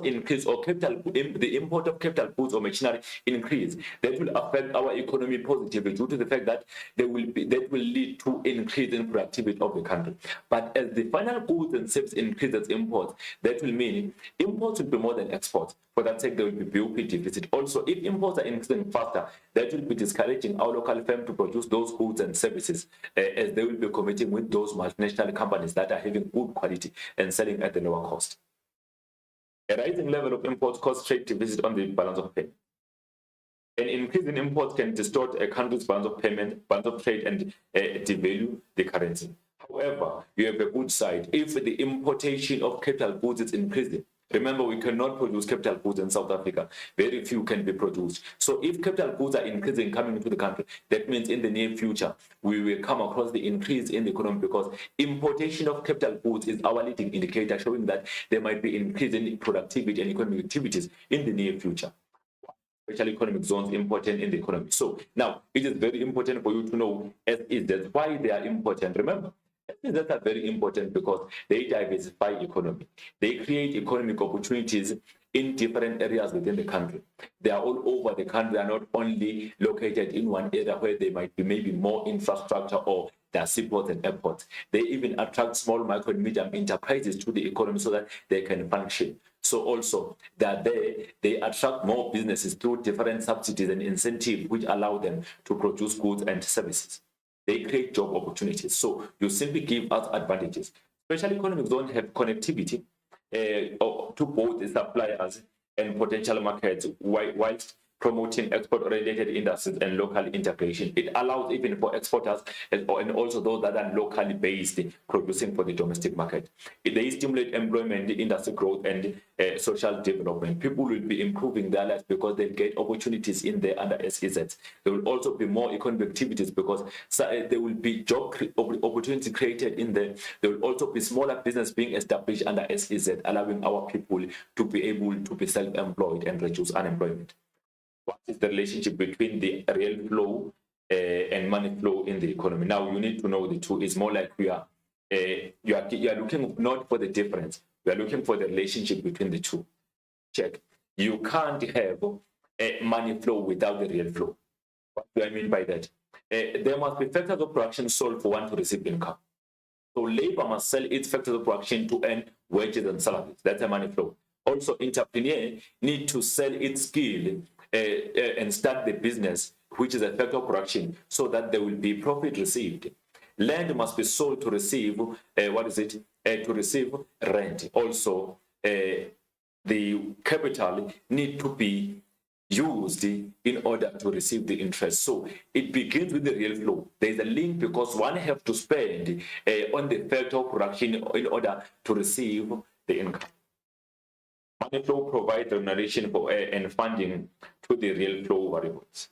increase or the import of capital goods or machinery increase, that will affect our economy positively due to the fact that that will lead to increase in productivity of the country. But as the final goods and services increase as imports, that will mean imports will be more than exports. For that sake, there will be BOP deficit. Also, if imports are increasing faster, that will be discouraging our local firms to produce those goods and services as they will be competing with those multinational companies that are having good quality and selling at a lower cost. A rising level of imports causes trade deficit on the balance of payment. An increase in imports can distort a country's balance of payment, balance of trade, and devalue the currency. However, you have a good side. If the importation of capital goods is increasing, remember, we cannot produce capital goods in South Africa. Very few can be produced. So if capital goods are increasing coming into the country, that means in the near future, we will come across the increase in the economy because importation of capital goods is our leading indicator showing that there might be increase in productivity and economic activities in the near future. Special economic zones important in the economy. So now it is very important for you to know SEZs, why they are important. Remember, SEZs are very important because they diversify economy. They create economic opportunities in different areas within the country. They are all over the country. They are not only located in one area where there might be maybe more infrastructure or there are seaports and airports. They even attract small, micro, and medium enterprises to the economy so that they can function. So also that they attract more businesses through different subsidies and incentives which allow them to produce goods and services. They create job opportunities. So you simply give us advantages. Special economic zones have connectivity to both the suppliers and potential markets whilst promoting export-related industries and local integration. It allows even for exporters and also those that are locally based producing for the domestic market. They stimulate employment, industry growth, and social development. People will be improving their lives because they get opportunities in there under SEZs. There will also be more economic activities because there will be job opportunity created in there. There will also be smaller business being established under SEZ, allowing our people to be able to be self-employed and reduce unemployment. What is the relationship between the real flow and money flow in the economy? Now you need to know the two. It's more like you are looking not for the difference. We are looking for the relationship between the two. Check. You can't have a money flow without the real flow. What do I mean by that? There must be factors of production sold for one to receive income. So labor must sell its factors of production to earn wages and salaries. That's a money flow. Also, entrepreneur need to sell its skill and start the business, which is a factor of production, so that there will be profit received. Land must be sold to receive to receive rent. Also, the capital need to be used in order to receive the interest. So it begins with the real flow. There's a link because one have to spend on the factor of production in order to receive the income. Money flow provides remuneration for and funding to the real flow variables.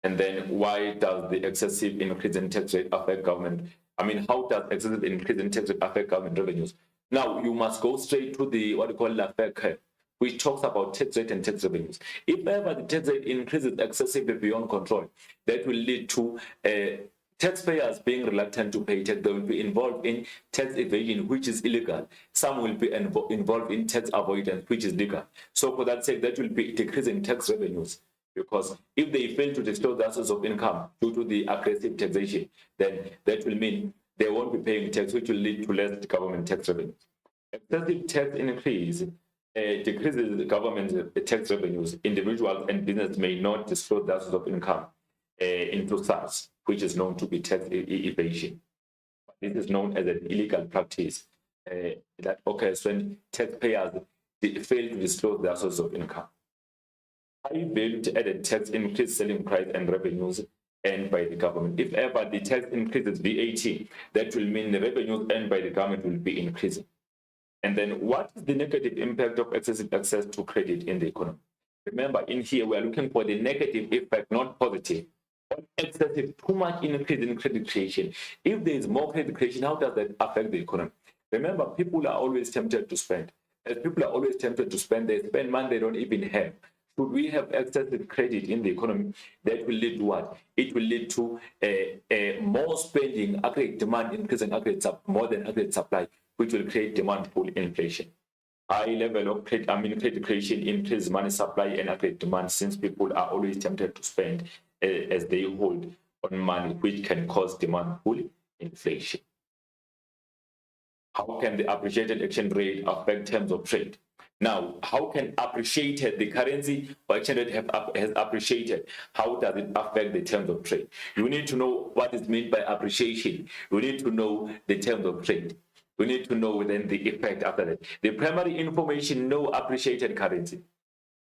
And then why does the excessive increase in tax rate affect government? I mean, how does excessive increase in tax rate affect government revenues? Now, you must go straight to the, what you call Lafayette curve, which talks about tax rate and tax revenues. If ever the tax rate increases excessively beyond control, that will lead to taxpayers being reluctant to pay tax. They will be involved in tax evasion, which is illegal. Some will be involved in tax avoidance, which is legal. So for that sake, that will be decreasing tax revenues. Because if they fail to disclose their source of income due to the aggressive taxation, then that will mean they won't be paying tax, which will lead to less government tax revenues. Excessive tax increase decreases the government tax revenues. Individuals and business may not disclose their source of income into SARS, which is known to be tax evasion. This is known as an illegal practice that occurs when taxpayers fail to disclose their source of income. High valued added tax increase selling price and revenues earned by the government. If ever the tax increases VAT, that will mean the revenues earned by the government will be increasing. And then what is the negative impact of excessive access to credit in the economy? Remember, in here, we are looking for the negative effect, not positive. Excessive, too much increase in credit creation. If there is more credit creation, how does that affect the economy? Remember, people are always tempted to spend. As people are always tempted to spend, they spend money they don't even have. Should we have excessive credit in the economy, that will lead to what? It will lead to more spending, aggregate demand increasing more than aggregate supply, which will create demand pull inflation. High level of credit creation increases money supply and aggregate demand, since people are always tempted to spend as they hold on money, which can cause demand pull inflation. How can the appreciated exchange rate affect terms of trade? Now, how can appreciated, the currency or exchange rate has appreciated? How does it affect the terms of trade? You need to know what is meant by appreciation. You need to know the terms of trade. We need to know then the effect after that. The primary information, no appreciated currency.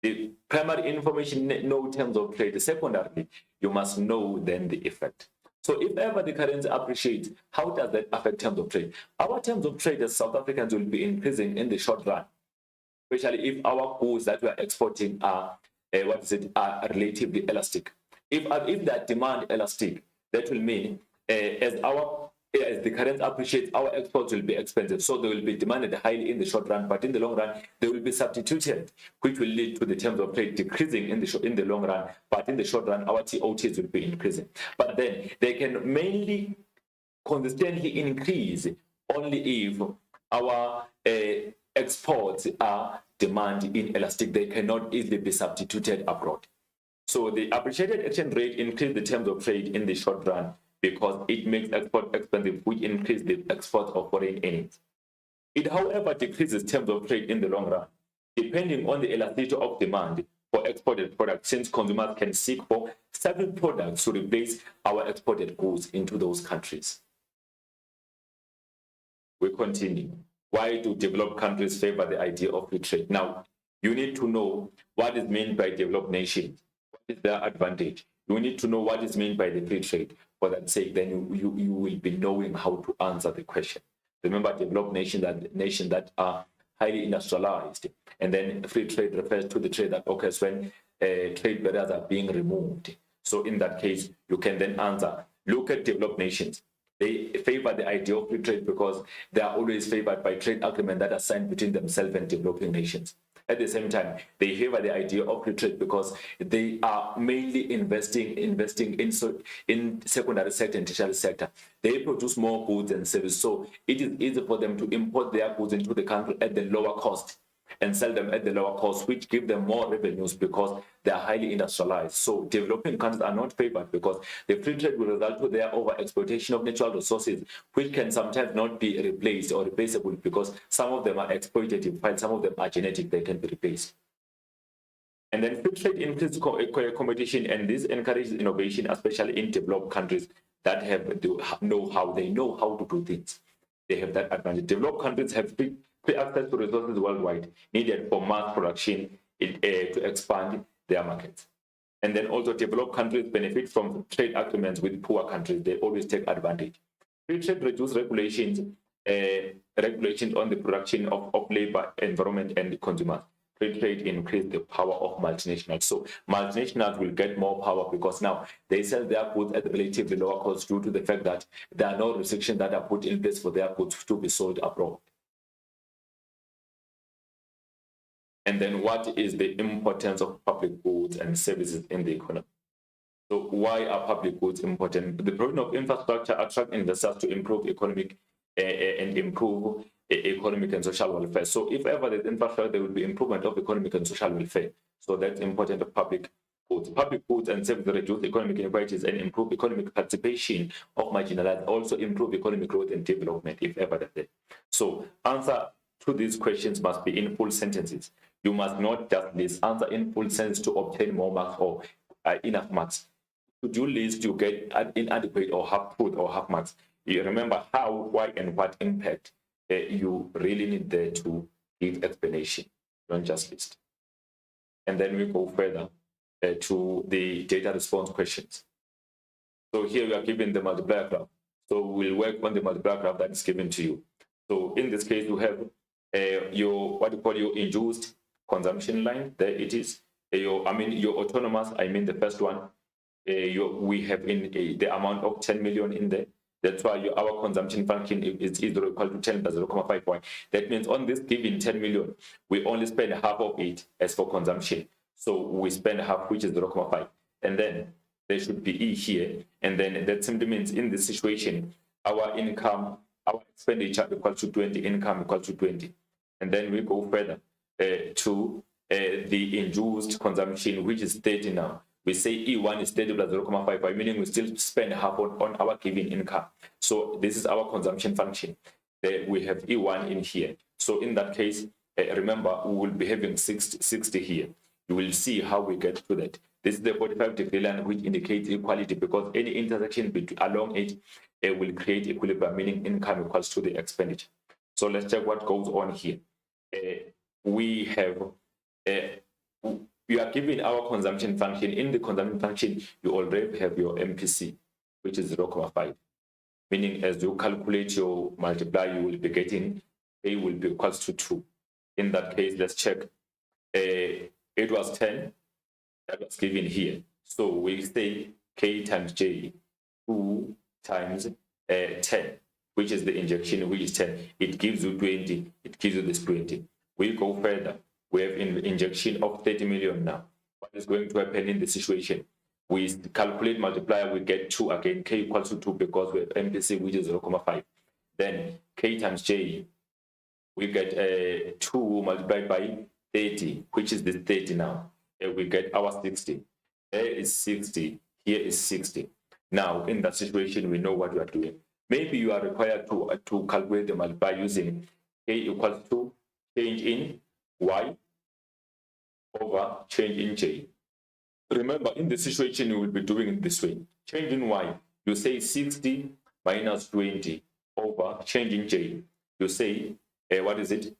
The primary information, no terms of trade. Secondarily, you must know then the effect. So if ever the currency appreciates, how does that affect terms of trade? Our terms of trade as South Africans will be increasing in the short run, especially if our goods that we are exporting are relatively elastic. If that demand elastic, that will mean as the currency appreciates, our exports will be expensive, so they will be demanded highly in the short run, but in the long run, they will be substituted, which will lead to the terms of trade decreasing in the long run, but in the short run, our TOTs will be increasing. But then they can mainly consistently increase only if our exports are demand inelastic. They cannot easily be substituted abroad. So the appreciated exchange rate increases the terms of trade in the short run, because it makes export expensive, which increases the export of foreign earnings. It, however, decreases terms of trade in the long run, depending on the elasticity of demand for exported products, since consumers can seek for certain products to replace our exported goods into those countries. We continue. Why do developed countries favor the idea of free trade? Now, you need to know what is meant by developed nations. What is their advantage? You need to know what is meant by the free trade. For that sake, then you will be knowing how to answer the question. Remember, developed nations that are highly industrialized, and then free trade refers to the trade that occurs when trade barriers are being removed. So in that case, you can then answer, look at developed nations. They favor the idea of free trade because they are always favored by trade agreements that are signed between themselves and developing nations. At the same time, they favor the idea of free trade because they are mainly investing in secondary sector and tertiary sector. They produce more goods and services, so it is easy for them to import their goods into the country at the lower cost and sell them at the lower cost, which give them more revenues because they are highly industrialized. So developing countries are not favored because the free trade will result to their over-exploitation of natural resources, which can sometimes not be replaced or replaceable because some of them are exploitative, while some of them are genetic, they can be replaced. And then free trade increases competition, and this encourages innovation, especially in developed countries that know-how. They know how to do things. They have that advantage. Developed countries have free access to resources worldwide needed for mass production to expand their markets. And then also developed countries benefit from trade agreements with poor countries. They always take advantage. Free trade reduces regulations on the production of labor, environment, and consumers. Free trade increases the power of multinationals. So multinationals will get more power because now they sell their goods at relatively lower cost due to the fact that there are no restrictions that are put in place for their goods to be sold abroad. And then what is the importance of public goods and services in the economy? So why are public goods important? The provision of infrastructure attracts investors to improve economic and social welfare. So if ever there's infrastructure, there will be improvement of economic and social welfare. So that's important of public goods. Public goods and services reduce economic inequalities and improve economic participation of marginalized, also improve economic growth and development if ever that's there. So answer to these questions must be in full sentences. You must not just list, answer in full sense to obtain more marks or enough marks. Should you list, you get inadequate or half truth or half marks. You remember how, why, and what impact. You really need there to give explanation, don't just list. And then we go further to the data response questions. So here we are given the multiplier graph. So we'll work on the multiplier graph that is given to you. So in this case, you have your what you call your induced consumption line. There it is. Your autonomous. The first one. We have in the amount of 10 million in there. That's why our consumption function is equal to 10 plus 0.5. That means on this given 10 million, we only spend half of it as for consumption. So we spend half, which is 0.5. And then there should be E here. And then that simply means in this situation, our income, our expenditure equals to 20, income equals to 20. And then we go further to the induced consumption, which is 30 now. We say E1 is 30 plus 0.5, meaning we still spend half on our given income. So this is our consumption function. We have E1 in here. So in that case, remember, we will be having 60 here. You will see how we get to that. This is the 45-degree line, which indicates equality because any intersection along it will create equilibrium, meaning income equals to the expenditure. So let's check what goes on here. We have... you are given our consumption function. In the consumption function, you already have your MPC, which is 0.5. Meaning as you calculate your multiplier, you will be getting A will be equals to 2. In that case, let's check. It was 10 that was given here. So we say K times J, 2 times 10, which is the injection, which is 10. It gives you 20. It gives you this 20. We go further. We have an injection of 30 million now. What is going to happen in this situation? We calculate multiplier, we get 2 again, K equals to 2 because we have MPC, which is 0.5. Then K times J, we get 2 multiplied by 30, which is the 30 now. And we get our 60. There is 60, here is 60. Now, in that situation, we know what we are doing. Maybe you are required to calculate the multiplier using K equals to change in Y over change in J. Remember, in this situation, you will be doing it this way. Change in Y, you say 60 minus 20 over change in J. You say, what is it?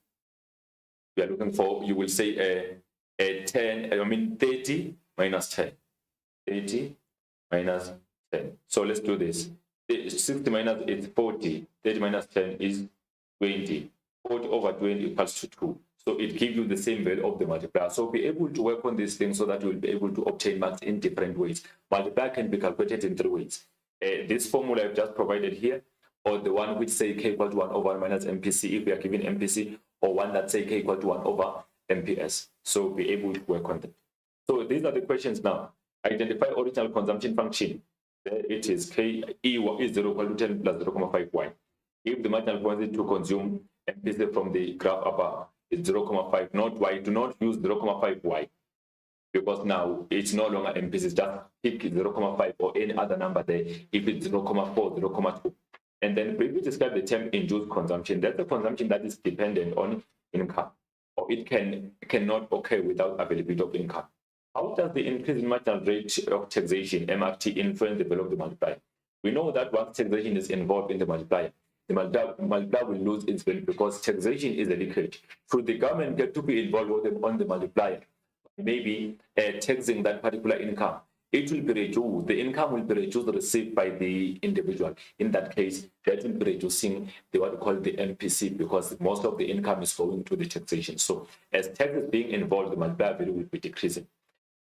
We are looking for, you will say 30 minus 10. 30 minus 10. So let's do this. 60 minus is 40. 30 minus 10 is 20. 40 over 20 equals to 2. So it gives you the same value of the multiplier. So be able to work on these things so that you will be able to obtain marks in different ways. Multiplier can be calculated in 3 ways. This formula I've just provided here, or the one which say K equal to 1 over minus MPC if we are given MPC, or one that say K equal to 1 over MPS. So be able to work on them. So these are the questions now. Identify original consumption function. There it is K E is 0 equal to 10 plus 0.5y. If the marginal quantity to consume MPC from the graph above is 0.5, not y, do not use 0.5y, because now it's no longer MPC, just pick 0.5 or any other number there. If it's 0.4, 0.2. And then briefly describe the term induced consumption. That's the consumption that is dependent on income, or it cannot occur without availability of income. How does the increase in marginal rate of taxation, MRT, influence the value of the multiplier? We know that once taxation is involved in the multiplier will lose its value because taxation is a leakage. Should the government get to be involved on the multiplier, maybe taxing that particular income, it will be reduced. The income will be reduced received by the individual. In that case, that will be reducing what we call the MPC, because most of the income is going to the taxation. So as tax is being involved, the multiplier value will be decreasing.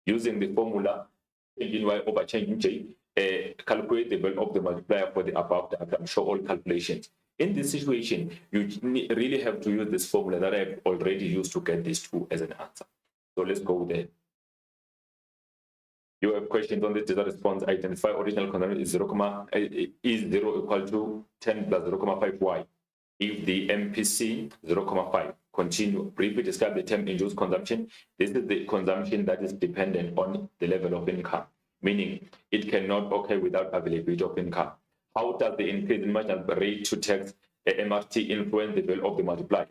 Using the formula, changing y over changing j, calculate the value of the multiplier for the above diagram, show all calculations. In this situation, you really have to use this formula that I've already used to get these two as an answer. So let's go there. You have questions on this data response. Identify original consumption is 0 equal to 10 plus 0.5y. If the MPC 0.5, continue. Briefly describe the term induced consumption. This is the consumption that is dependent on the level of income, meaning it cannot occur without availability of income. How does the increase in marginal rate to tax MRT influence the value of the multiplier?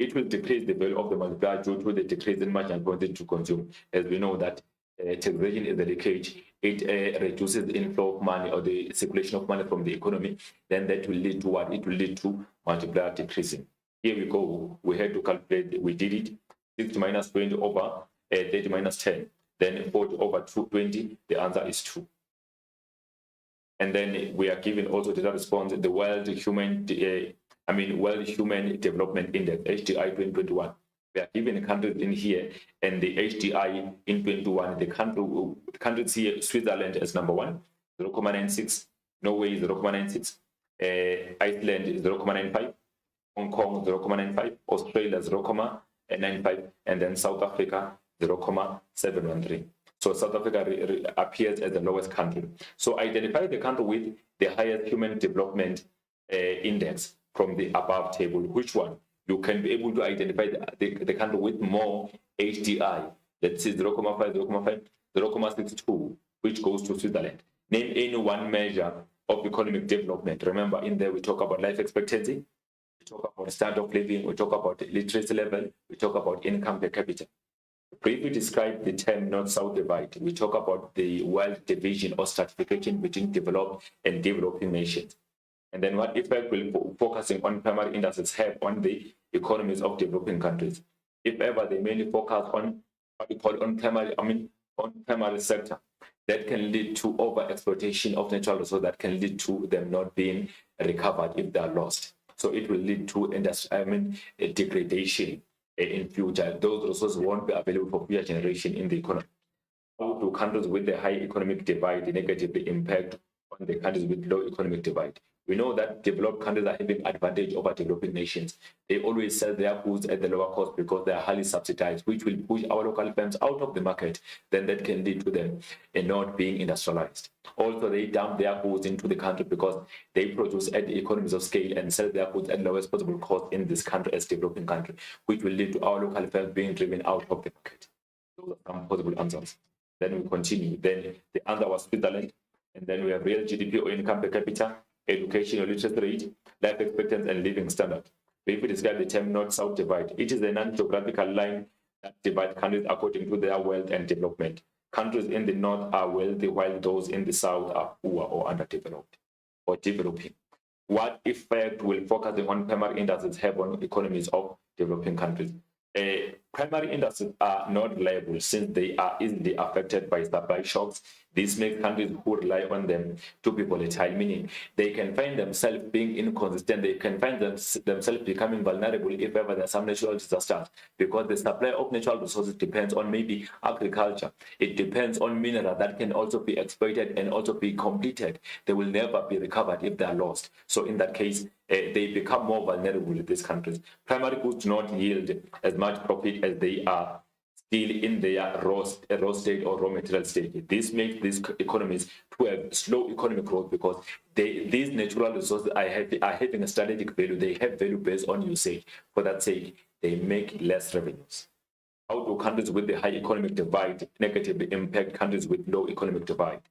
It will decrease the value of the multiplier due to the decrease in marginal quantity to consume. As we know that taxation is a leakage, it reduces the inflow of money or the circulation of money from the economy, then that will lead to what? It will lead to multiplier decreasing. Here we go, we had to calculate, we did it, 60 minus 20 over 30 minus 10, then 40 over 20, the answer is 2. And then we are given also data response, the World Human Development Index, HDI 2021. We are given countries in here, and the HDI in 21, the countries here, Switzerland as number 1, 0.96, Norway 0.96, Iceland 0.95, Hong Kong 0.95, Australia 0.95, and then South Africa 0.713. So South Africa appears as the lowest country. So identify the country with the highest human development index from the above table. Which one? You can be able to identify the country with more HDI. Let's say 0.5, 0.5, 0.62, which goes to Switzerland. Name any one measure of economic development. Remember, in there we talk about life expectancy, we talk about standard of living, we talk about literacy level, we talk about income per capita. Briefly describe the term North-South divide. We talk about the world division or stratification between developed and developing nations. And then what effect will focusing on primary industries have on the economies of developing countries? If ever they mainly focus on what we call on primary sector, that can lead to over-exploitation of natural resources, that can lead to them not being recovered if they are lost. So it will lead to a degradation in future. Those resources won't be available for future generation in the economy. How do countries with a high economic divide negatively impact on the countries with low economic divide? We know that developed countries are having advantage over developing nations. They always sell their goods at the lower cost because they are highly subsidized, which will push our local firms out of the market. Then that can lead to them not being industrialized. Also, they dump their goods into the country because they produce at the economies of scale and sell their goods at lowest possible cost in this country as developing country, which will lead to our local firms being driven out of the market. Those are some possible answers. Then we continue. Then the answer was Switzerland. And then we have real GDP or income per capita, education or literacy rate, life expectancy, and living standard. If we describe the term North-South divide, it is a non-geographical line that divides countries according to their wealth and development. Countries in the north are wealthy, while those in the south are poor or underdeveloped or developing. What effect will focusing on primary industries have on economies of developing countries? Primary industries are not reliable since they are easily affected by supply shocks. This makes countries who rely on them to be volatile, meaning they can find themselves being inconsistent. They can find themselves becoming vulnerable if ever there are some natural disasters, because the supply of natural resources depends on maybe agriculture. It depends on mineral that can also be exploited and also be completed. They will never be recovered if they are lost. So in that case, they become more vulnerable in these countries. Primary goods do not yield as much profit operate as they are still in their raw state or raw material state. This makes these economies to have slow economic growth because these natural resources are having a strategic value. They have value based on usage. For that sake, they make less revenues. How do countries with the high economic divide negatively impact countries with low economic divide?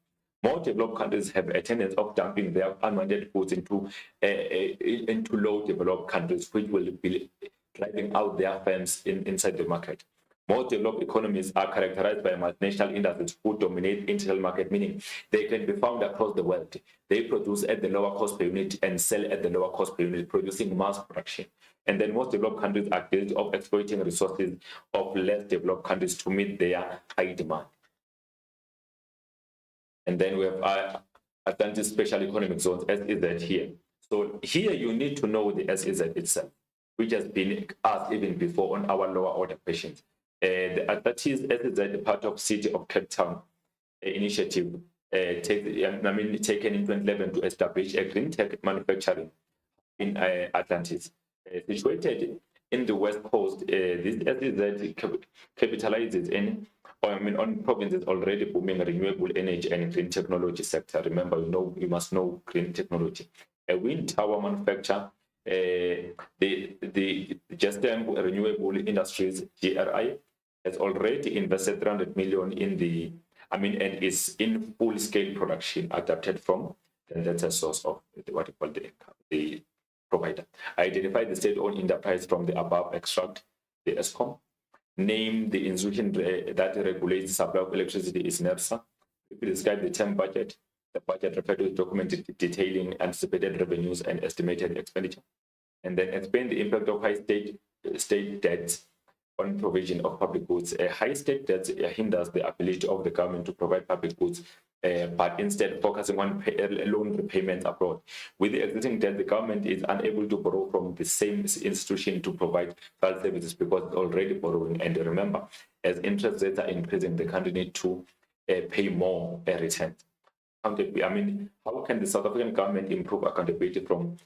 More developed countries have a tendency of dumping their unwanted goods into low developed countries, which will be driving out their firms inside the market. More developed economies are characterized by multinational industries who dominate internal market, meaning they can be found across the world. They produce at the lower cost per unit and sell at the lower cost per unit, producing mass production. And then most developed countries are guilty of exploiting resources of less developed countries to meet their high demand. And then we have Atlantic Special Economic Zones, SEZ here. So here you need to know the SEZ itself, which has been asked even before on our lower order questions. The Atlantic SEZ, part of City of Cape Town initiative, taken in 2011 to establish a green tech manufacturing in Atlantis. Situated in the West Coast, this SEZ capitalizes on provinces already booming renewable energy and green technology sector. Remember, you must know green technology. A wind tower manufacturer, the Gestem Renewable Industries (GRI) has already invested 300 million and is in full-scale production, adapted from that's a source of what you call the provider. Identify the state-owned enterprise from the above extract, the ESCOM. Name the institution that regulates the supply of electricity is NERSA. If you describe the term budget, the budget refers to a document detailing anticipated revenues and estimated expenditure. And then explain the impact of high state debts on provision of public goods. High state debt hinders the ability of the government to provide public goods, but instead focusing on loan repayments abroad. With the existing debt, the government is unable to borrow from the same institution to provide health services because it's already borrowing. And remember, as interest rates are increasing, the country needs to pay more return. How can the South African government improve accountability from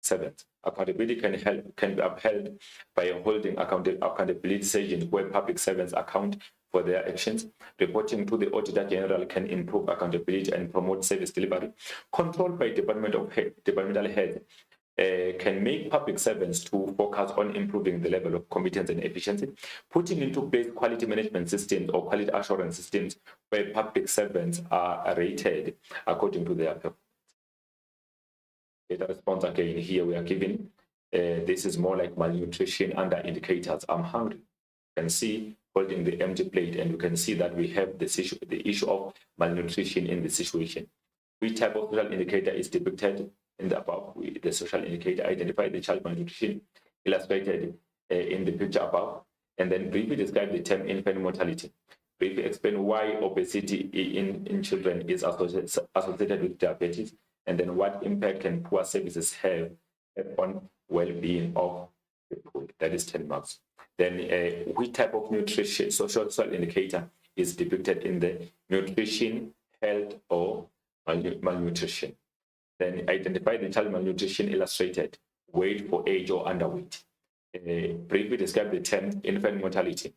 seventh? Accountability can be upheld by holding accountability sessions where public servants account for their actions. Reporting to the Auditor General can improve accountability and promote service delivery. Control by departmental heads can make public servants to focus on improving the level of competence and efficiency. Putting into place quality management systems or quality assurance systems where public servants are rated according to their performance. Data response again, here we are given, this is more like malnutrition under indicators. I'm hungry. You can see holding the empty plate, and you can see that we have the issue of malnutrition in the situation. Which type of social indicator is depicted in the above? The social indicator identify the child malnutrition illustrated in the picture above, and then briefly describe the term infant mortality. Briefly explain why obesity in children is associated with diabetes, and then what impact can poor services have on well-being of people. That is 10 marks. Then which type of nutrition, social indicator is depicted in the nutrition, health, or malnutrition. Then identify the child malnutrition illustrated, weight for age or underweight. Briefly describe the term infant mortality.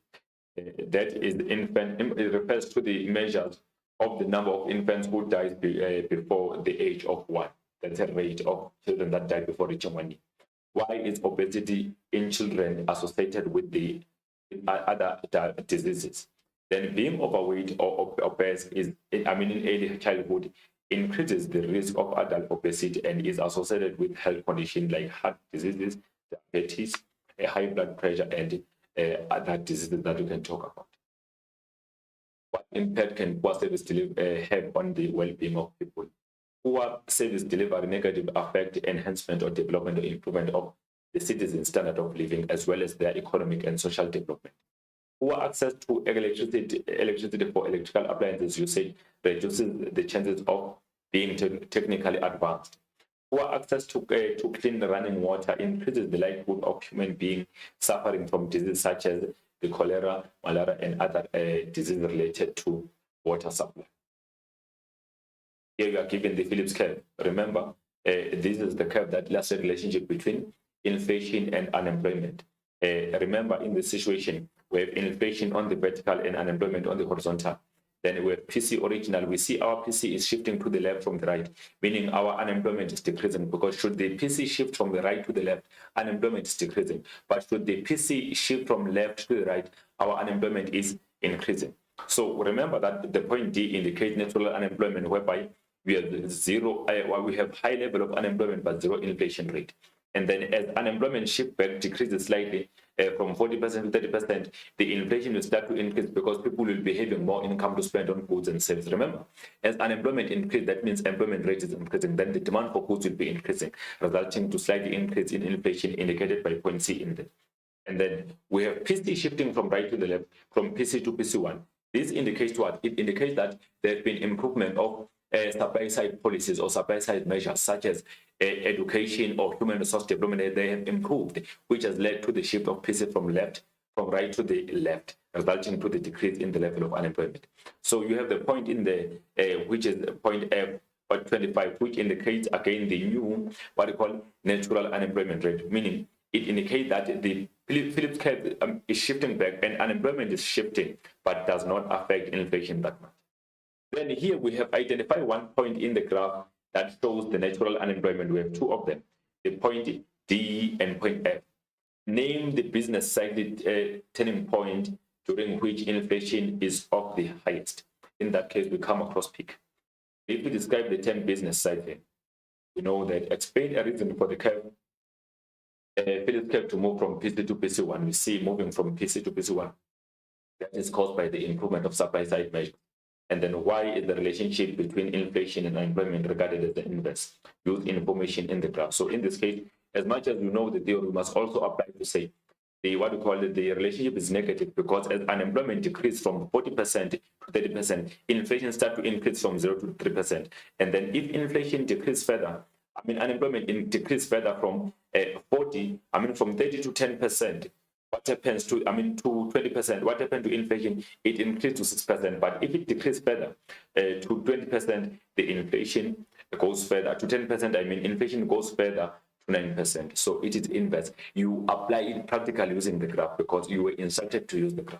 That is it refers to the measures of the number of infants who died before the age of 1. That's a rate of children that died before reaching 1 year. Why is obesity in children associated with the other diseases? Then being overweight or obese in early childhood increases the risk of adult obesity and is associated with health conditions like heart diseases, diabetes, high blood pressure, and other diseases that we can talk about. What impact can poor service delivery have on the well-being of people? Poor service delivery negatively affect enhancement or development or improvement of the citizens' standard of living as well as their economic and social development. Poor access to electricity for electrical appliances usage reduces the chances of being technically advanced. Poor access to clean running water increases the likelihood of human beings suffering from diseases such as the cholera, malaria, and other diseases related to water supply. Here we are given the Phillips curve. Remember, this is the curve that illustrates the relationship between inflation and unemployment. Remember, in this situation, We have inflation on the vertical and unemployment on the horizontal. Then we have PC original. We see our PC is shifting to the left from the right, meaning our unemployment is decreasing, because should the PC shift from the right to the left, unemployment is decreasing. But should the PC shift from left to the right, our unemployment is increasing. So remember that the point D indicates natural unemployment, whereby we have zero, we have high level of unemployment but zero inflation rate. And then as unemployment shift back decreases slightly from 40% to 30%, the inflation will start to increase because people will be having more income to spend on goods and services. Remember, as unemployment increases, that means employment rate is increasing. Then the demand for goods will be increasing, resulting to slightly increase in inflation indicated by point C in there. And then we have PC shifting from right to the left, from PC to PC1. This indicates what? It indicates that there has been improvement of supply-side policies or supply-side measures such as education or human resource development. They have improved, which has led to the shift of PC from right to the left, resulting to the decrease in the level of unemployment. So you have the point in the which is point F, 25, which indicates again the new what we call natural unemployment rate, meaning it indicates that the Phillips curve is shifting back and unemployment is shifting, but does not affect inflation that much. Then here we have identified one point in the graph that shows the natural unemployment. We have two of them, the point D and point F. Name the business cycle turning point during which inflation is of the highest. In that case, we come across peak. If we describe the term business cycle, we know that explain a reason for the curve. Phillips curve to move from PC to PC1. We see moving from PC to PC1. That is caused by the improvement of supply side measures. And then why is the relationship between inflation and unemployment regarded as the inverse? Use information in the graph. So in this case, as much as we know the theory, we must also apply to say the relationship is negative, because as unemployment decreases from 40% to 30%, inflation starts to increase from 0 to 3%. And then if inflation decreases further, unemployment decreases further from 30 to 10%. What happens to, to 20%? What happened to inflation? It increased to 6%. But if it decreases further to 20%, the inflation goes further. To 10%, inflation goes further to 9%. So it is inverse. You apply it practically using the graph because you were instructed to use the graph.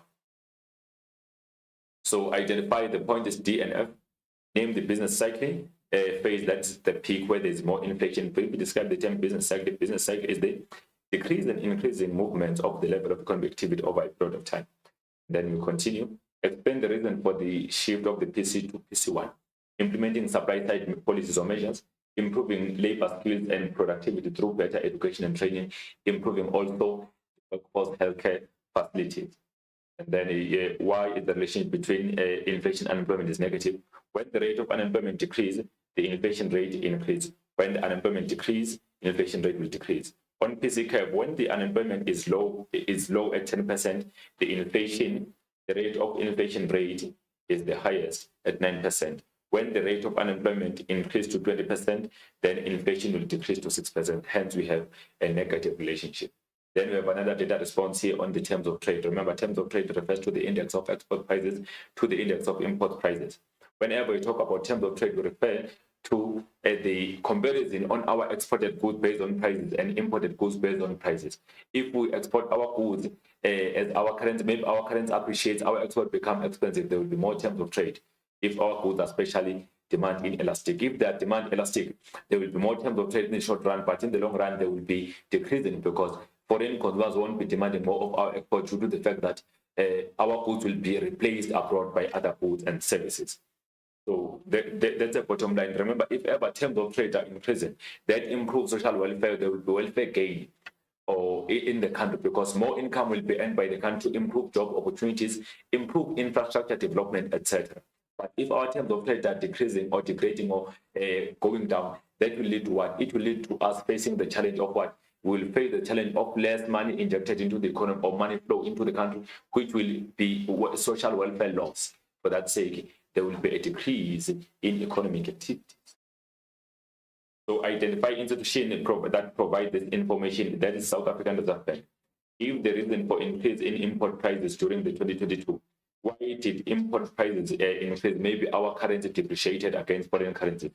So identify the points D and F. Name the business cycle phase, that's the peak where there's more inflation. If we describe the term business cycle is the decrease and increase in movements of the level of economic activity over a period of time. Then we continue. Explain the reason for the shift of the PC to PC1. Implementing supply-side policies or measures. Improving labor skills and productivity through better education and training. Improving also workforce healthcare facilities. And then why is the relationship between inflation and unemployment is negative? When the rate of unemployment decreases, the inflation rate increases. When the unemployment decreases, inflation rate will decrease. On PC curve, when the unemployment is low at 10%, the rate of inflation rate is the highest at 9%. When the rate of unemployment increases to 20%, then inflation will decrease to 6%. Hence, we have a negative relationship. Then we have another data response here on the terms of trade. Remember, terms of trade refers to the index of export prices to the index of import prices. Whenever we talk about terms of trade, we refer to the comparison on our exported goods based on prices and imported goods based on prices. If we export our goods as our currency, maybe our currency appreciates, our export becomes expensive, there will be more terms of trade. If our goods are especially demand inelastic, if they are demand elastic, there will be more terms of trade in the short run, but in the long run, they will be decreasing because foreign consumers won't be demanding more of our export due to the fact that our goods will be replaced abroad by other goods and services. So that's the bottom line. Remember, if ever terms of trade are increasing, that improves social welfare, there will be welfare gain in the country because more income will be earned by the country, improve job opportunities, improve infrastructure development, etc. But if our terms of trade are decreasing or degrading or going down, that will lead to what? It will lead to us facing the challenge of what? We will face the challenge of less money injected into the economy or money flow into the country, which will be social welfare loss. For that sake, there will be a decrease in economic activities. So identify institution that provide this information, that is South African Reserve Bank. If the reason for increase in import prices during the 2022, why did import prices increase? Maybe our currency depreciated against foreign currencies.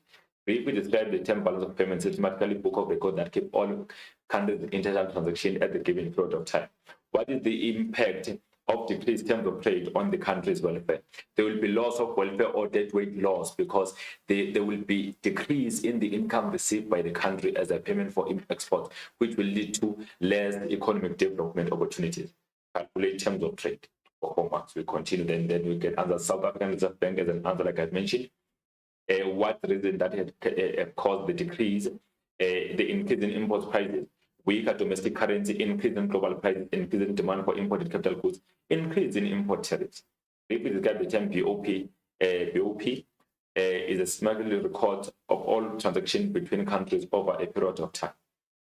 If we describe the term balance of payments, systematically book of record that keep all countries' international transactions at the given period of time. What is the impact of decreased terms of trade on the country's welfare. There will be loss of welfare or deadweight loss because there will be decrease in the income received by the country as a payment for exports, which will lead to less economic development opportunities. Calculate terms of trade for homeworks. We continue, then we get answer. South African Reserve Bank as an answer, like I mentioned. What reason that had caused the decrease? The increase in import prices, weaker domestic currency, increase in global prices, increase in demand for imported capital goods, increase in import tariffs. If we describe the term BOP, BOP is a smuggling record of all transactions between countries over a period of time.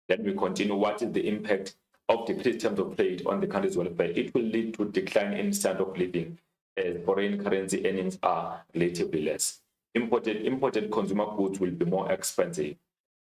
Then we continue. What is the impact of decreased terms of trade on the country's welfare? It will lead to decline in standard of living as foreign currency earnings are relatively less. Imported consumer goods will be more expensive.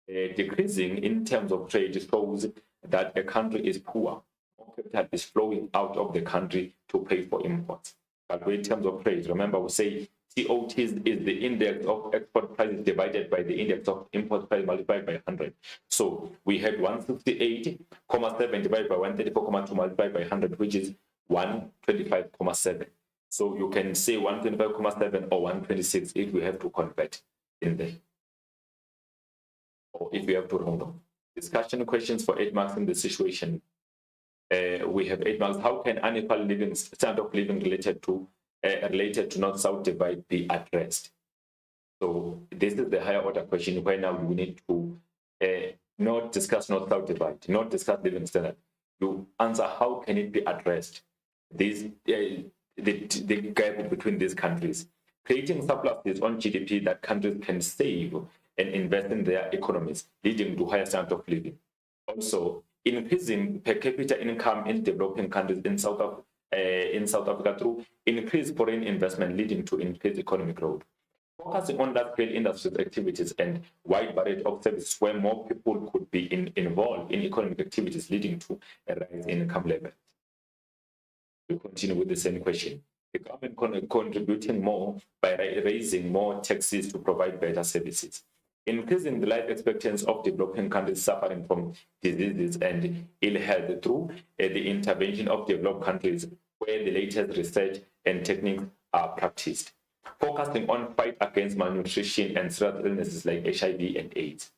Decreasing in terms of trade shows that a country is poor. More capital is flowing out of the country to pay for imports. But in terms of trade, remember we say TOT is the index of export prices divided by the index of import price multiplied by 100. So we had 168.7 divided by 134.2 multiplied by 100, which is 125.7. So you can say 125.7 or 126 if we have to convert in there, or if we have to round off. Discussion questions for 8 marks in this situation. We have 8 marks. How can unequal living, standard of living related to North-South divide be addressed? So this is the higher order question where now we need to not discuss North-South divide, not discuss living standard. You answer how can it be addressed? The gap between these countries, creating surpluses on GDP that countries can save and invest in their economies, leading to higher standard of living. Also, increasing per capita income in developing countries in South Africa through increased foreign investment, leading to increased economic growth. Focusing on large-scale industries activities and wide variety of services where more people could be involved in economic activities, leading to a rise in income level. We continue with the same question. The government contributing more by raising more taxes to provide better services. Increasing the life expectancy of developing countries suffering from diseases and ill health through the intervention of developed countries where the latest research and techniques are practiced. Focusing on fight against malnutrition and serious illnesses like HIV and AIDS.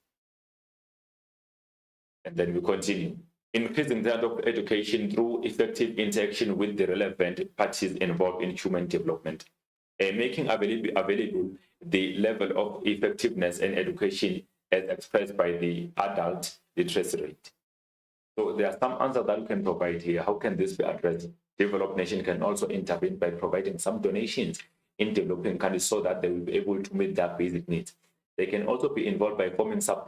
And then we continue. Increasing the of education through effective interaction with the relevant parties involved in human development. Making available the level of effectiveness and education as expressed by the adult literacy rate. So there are some answers that we can provide here. How can this be addressed? Developed nation can also intervene by providing some donations in developing countries so that they will be able to meet their basic needs. They can also be involved by forming some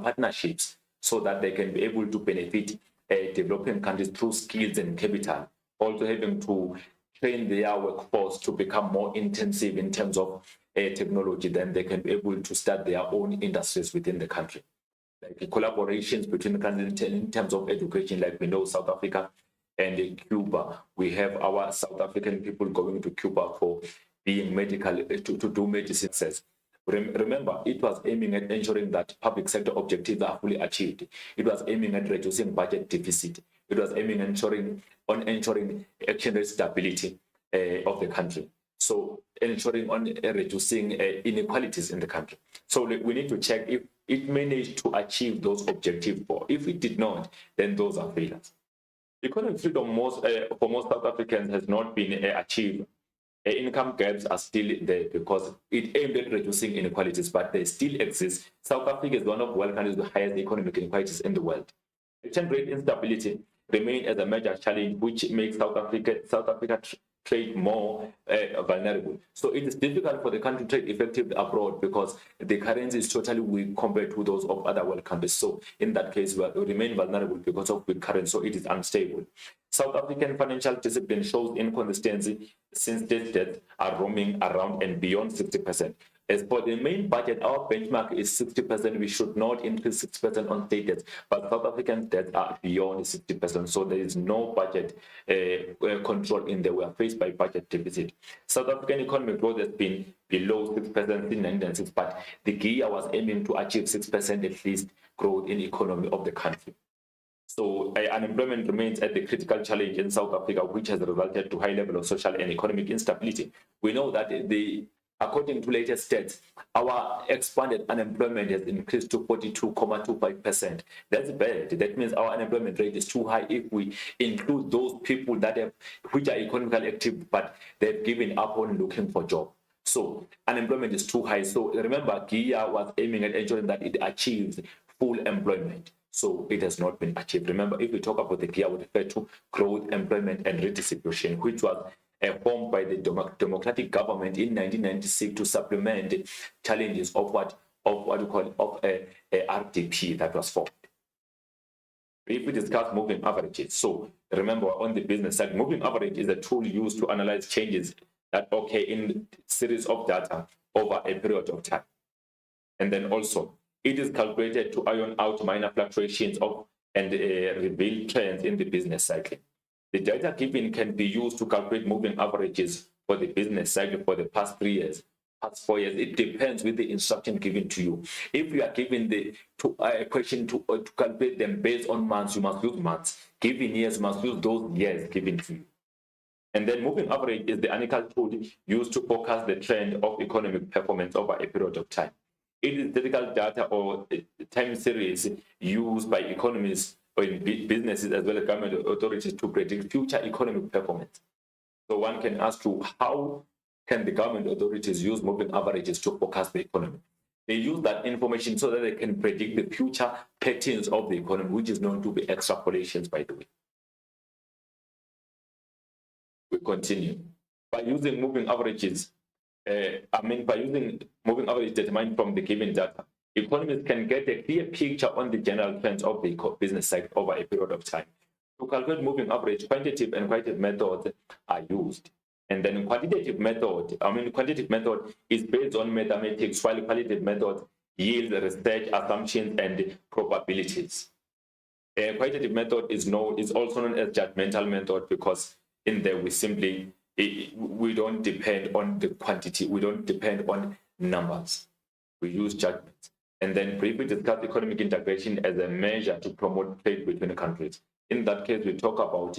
partnerships so that they can be able to benefit developing countries through skills and capital, also having to train their workforce to become more intensive in terms of technology, then they can be able to start their own industries within the country. Like collaborations between the countries in terms of education, like we know South Africa and Cuba, we have our South African people going to Cuba for being medical, to do medicine. Remember, it was aiming at ensuring that public sector objectives are fully achieved. It was aiming at reducing budget deficit. It was aiming at ensuring exchange rate stability of the country. So ensuring on reducing inequalities in the country. So we need to check if it managed to achieve those objectives, or if it did not, then those are failures. Economic freedom for most South Africans has not been achieved. Income gaps are still there because it aimed at reducing inequalities, but they still exist. South Africa is one of the world countries with the highest economic inequalities in the world. Exchange rate instability remains as a major challenge, which makes South Africa trade more vulnerable. So it is difficult for the country to trade effectively abroad because the currency is totally weak compared to those of other world countries. So in that case, we remain vulnerable because of weak currency, so it is unstable. South African financial discipline shows inconsistency since state debts are roaming around and beyond 60%. As for the main budget, our benchmark is 60%. We should not increase 60% on state debts, but South African debts are beyond 60%. So there is no budget control in there. We are faced by budget deficit. South African economic growth has been below 6% since 1996, but the GIA was aiming to achieve 6% at least growth in economy of the country. So unemployment remains at the critical challenge in South Africa, which has resulted to high level of social and economic instability. We know that according to latest stats, our expanded unemployment has increased to 42.25%. That's bad. That means our unemployment rate is too high if we include those people which are economically active, but they've given up on looking for job. So unemployment is too high. So remember, GIA was aiming at ensuring that it achieves full employment. So it has not been achieved. Remember, if we talk about the GIA, we refer to growth, employment, and redistribution, which was formed by the democratic government in 1996 to supplement challenges of what you call a RDP that was formed. If we discuss moving averages, so remember on the business side, moving average is a tool used to analyze changes that occur in series of data over a period of time. And then also, it is calculated to iron out minor fluctuations and reveal trends in the business cycle. The data given can be used to calculate moving averages for the business cycle for the past 3 years, past 4 years. It depends with the instruction given to you. If you are given a question to calculate them based on months, you must use months. Given years, you must use those years given to you. And then moving average is the analytical tool used to forecast the trend of economic performance over a period of time. It is statistical data or time series used by economists or in businesses as well as government authorities to predict future economic performance. So one can ask you, how can the government authorities use moving averages to forecast the economy? They use that information so that they can predict the future patterns of the economy, which is known to be extrapolations, by the way. We continue. By using moving averages, by using moving averages determined from the given data, economists can get a clear picture on the general trends of the business cycle over a period of time. To calculate moving average, quantitative and qualitative methods are used. And then quantitative method is based on mathematics, while qualitative method yields research, assumptions, and probabilities. A qualitative method is also known as judgmental method because in there we don't depend on the quantity, we don't depend on numbers. We use judgments. And then briefly discuss economic integration as a measure to promote trade between countries. In that case, we talk about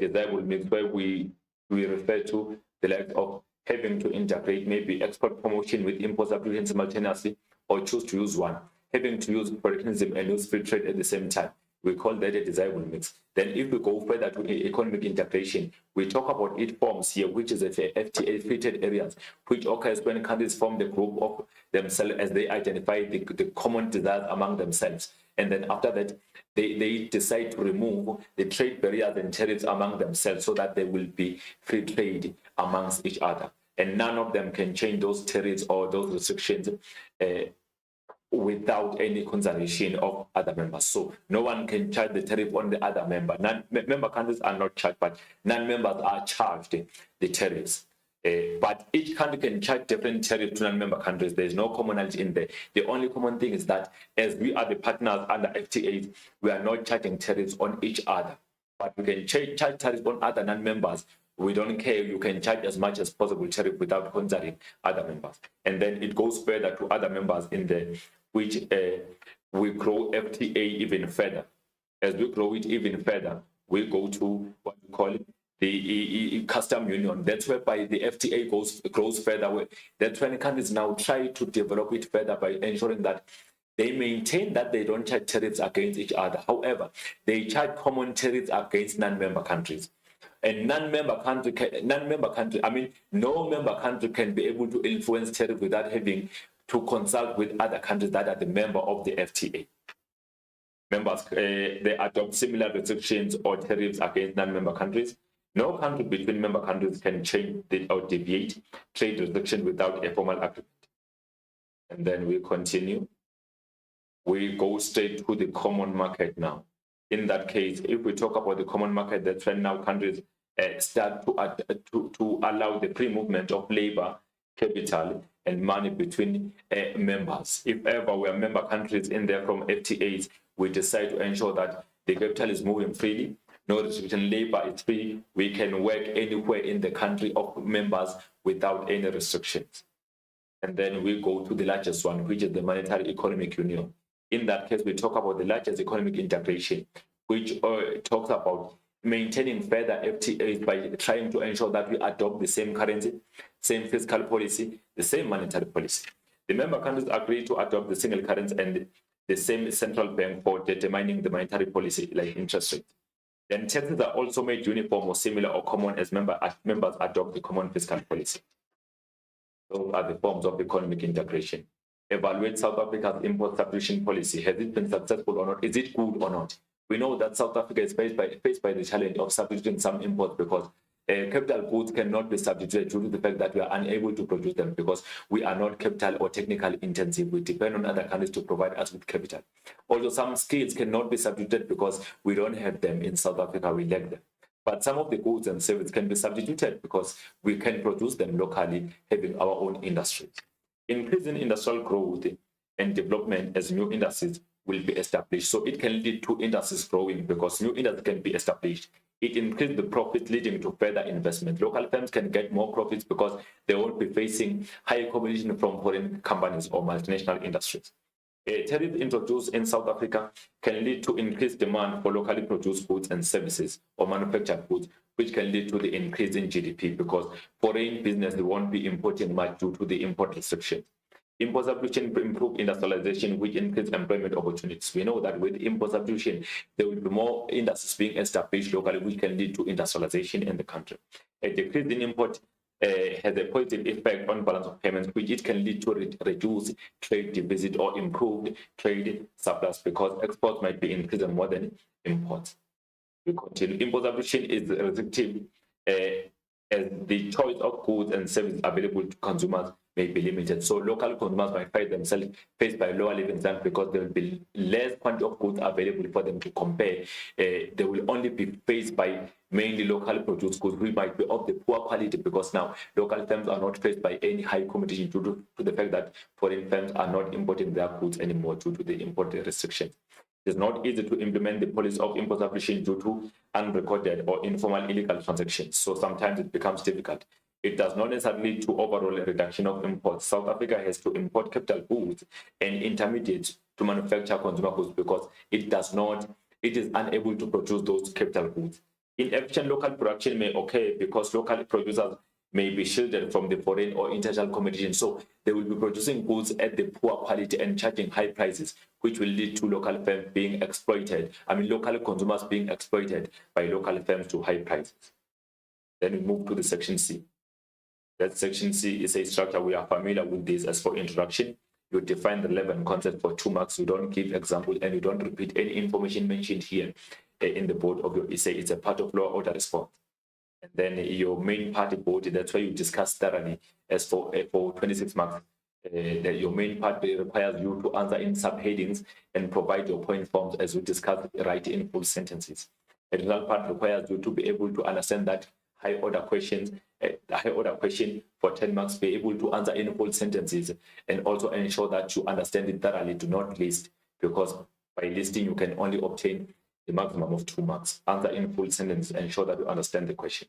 desirable mix, where we refer to the lack of having to integrate maybe export promotion with import substitution simultaneously, or choose to use one, having to use protectionism and use free trade at the same time. We call that a desirable mix. Then if we go further to economic integration, we talk about its forms here, which is a FTA, free trade areas, which occurs when countries form the group of themselves as they identify the common desires among themselves. And then after that, they decide to remove the trade barriers and tariffs among themselves so that there will be free trade amongst each other. And none of them can change those tariffs or those restrictions without any consideration of other members. So no one can charge the tariff on the other member. Member countries are not charged, but non-members are charged the tariffs. But each country can charge different tariffs to non-member countries. There is no commonality in there. The only common thing is that as we are the partners under FTAs, we are not charging tariffs on each other. But we can charge tariffs on other non-members. We don't care. You can charge as much as possible tariff without considering other members. And then it goes further to other members in there, which we grow FTA even further. As we grow it even further, we go to what we call the custom union. That's whereby the FTA grows further. That's when countries now try to develop it further by ensuring that they maintain that they don't charge tariffs against each other. However, they charge common tariffs against non-member countries. And no member country can be able to influence tariff without having to consult with other countries that are the member of the FTA. Members, they adopt similar restrictions or tariffs against non-member countries. No country between member countries can change or deviate trade restrictions without a formal agreement. And then we continue. We go straight to the common market now. In that case, if we talk about the common market, that's when now countries start to allow the free movement of labor, capital, and money between members. If ever we are member countries in there from FTAs, we decide to ensure that the capital is moving freely, no restriction, labor is free, we can work anywhere in the country of members without any restrictions. And then we go to the largest one, which is the monetary economic union. In that case, we talk about the largest economic integration, which talks about maintaining further FTAs by trying to ensure that we adopt the same currency, same fiscal policy, the same monetary policy. The member countries agree to adopt the single currency and the same central bank for determining the monetary policy, like interest rate. Then taxes are also made uniform or similar or common as members adopt the common fiscal policy. Those are the forms of economic integration. Evaluate South Africa's import substitution policy. Has it been successful or not? Is it good or not? We know that South Africa is faced by the challenge of substituting some imports because capital goods cannot be substituted due to the fact that we are unable to produce them because we are not capital or technical intensive. We depend on other countries to provide us with capital. Also, some skills cannot be substituted because we don't have them in South Africa, we lack them. But some of the goods and services can be substituted because we can produce them locally, having our own industries. Increasing industrial growth and development as new industries will be established. So it can lead to industries growing because new industries can be established. It increases the profit leading to further investment. Local firms can get more profits because they won't be facing higher competition from foreign companies or multinational industries. Tariffs introduced in South Africa can lead to increased demand for locally produced goods and services or manufactured goods, which can lead to the increase in GDP because foreign business won't be importing much due to the import restrictions. Import substitution improve industrialization, which increase employment opportunities. We know that with import substitution, there will be more industries being established locally, which can lead to industrialization in the country. A decrease in import has a positive effect on balance of payments, which it can lead to reduce trade deficit or improved trade surplus because exports might be increasing more than imports. We continue. Import substitution is restrictive as the choice of goods and services available to consumers may be limited. So local consumers might find themselves faced by lower living standards because there will be less quantity of goods available for them to compare. They will only be faced by mainly locally produced goods, which might be of the poor quality because now local firms are not faced by any high competition due to the fact that foreign firms are not importing their goods anymore due to the import restrictions. It's not easy to implement the policy of import substitution due to unrecorded or informal illegal transactions. So sometimes it becomes difficult. It does not necessarily lead to overall reduction of imports. South Africa has to import capital goods and intermediates to manufacture consumer goods because it is unable to produce those capital goods. Inefficient local production may occur because local producers may be shielded from the foreign or international competition. So they will be producing goods at the poor quality and charging high prices, which will lead to local firms being exploited. Local consumers being exploited by local firms to high prices. Then we move to the section C. That section C is a structure we are familiar with this as for introduction. You define the relevant concept for 2 marks. You don't give example and you don't repeat any information mentioned here in the board of your essay. It's a part of lower order response. And then your main part board, that's why you discuss thoroughly as for 26 marks. Your main part requires you to answer in subheadings and provide your point forms as we discussed, write in full sentences. The result part requires you to be able to understand that high order questions, the high order question for 10 marks, be able to answer in full sentences and also ensure that you understand it thoroughly. Do not list because by listing you can only obtain the maximum of 2 marks. Answer in full sentence, ensure that you understand the question.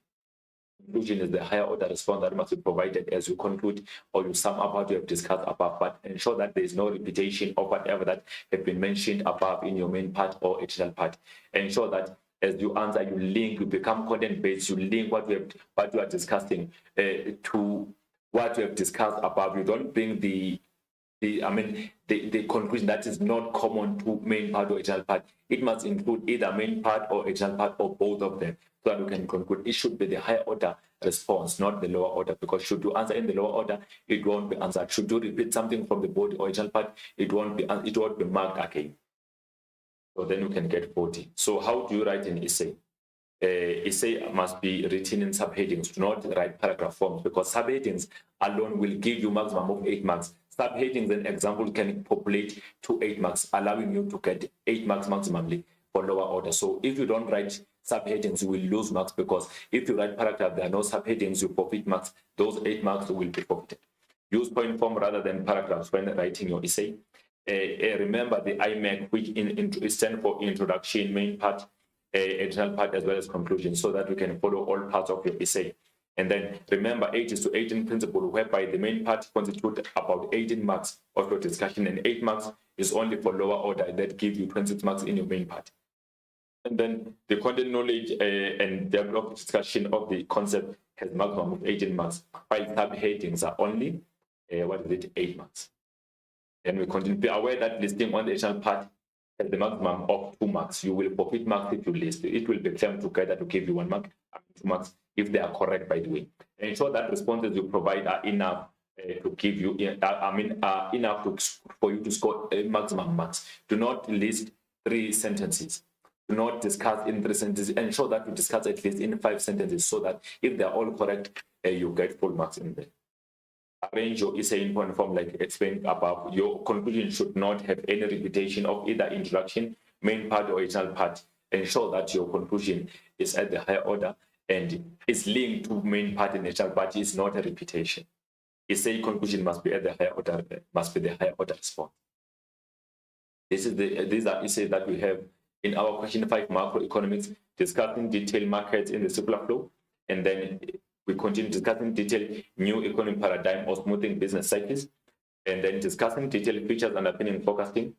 Conclusion is the higher order response that must be provided as you conclude or you sum up what you have discussed above, but ensure that there is no repetition of whatever that have been mentioned above in your main part or additional part. Ensure that as you answer, you link, you become content-based, you link what you are discussing to what you have discussed above. You don't bring the conclusion that is not common to main part or original part. It must include either main part or original part or both of them, so that we can conclude. It should be the higher order response, not the lower order, because should you answer in the lower order, it won't be answered. Should you repeat something from the body or original part, it won't be marked again. So then you can get 40. So how do you write an essay? Essay must be written in subheadings. Do not write paragraph forms because subheadings alone will give you maximum of 8 marks. Subheadings and example can populate to 8 marks, allowing you to get 8 marks maximally for lower order. So if you don't write subheadings, you will lose marks because if you write paragraph, there are no subheadings, you forfeit marks. Those 8 marks will be forfeited. Use point form rather than paragraphs when writing your essay. Remember the IMAC, which stands for introduction, main part, additional part, as well as conclusion, so that we can follow all parts of your essay. And then remember 80-18 principle, whereby the main part constitutes about 18 marks of your discussion, and 8 marks is only for lower order that give you 26 marks in your main part. And then the content knowledge and depth of discussion of the concept has maximum of 18 marks, while subheadings are only 8 marks. And we continue. Be aware that listing on the additional part has the maximum of 2 marks. You will forfeit marks if you list. It will be claimed together to give you 1 mark, 2 marks if they are correct, by the way. Ensure that responses you provide are enough to give you, enough for you to score maximum marks. Do not list 3 sentences. Do not discuss in 3 sentences. Ensure that you discuss at least in 5 sentences so that if they are all correct, you get full marks in there. Arrange your essay in point form like explained above. Your conclusion should not have any repetition of either introduction, main part, or original part. Ensure that your conclusion is at the higher order and is linked to main part and original part. Is not a repetition. Essay conclusion must be at the higher order, must be the higher order response. These are essays that we have in our question 5 macroeconomics, discussing detailed markets in the circular flow, and then we continue discussing detailed new economic paradigm or smoothing business cycles, and then discussing detailed features underpinning forecasting,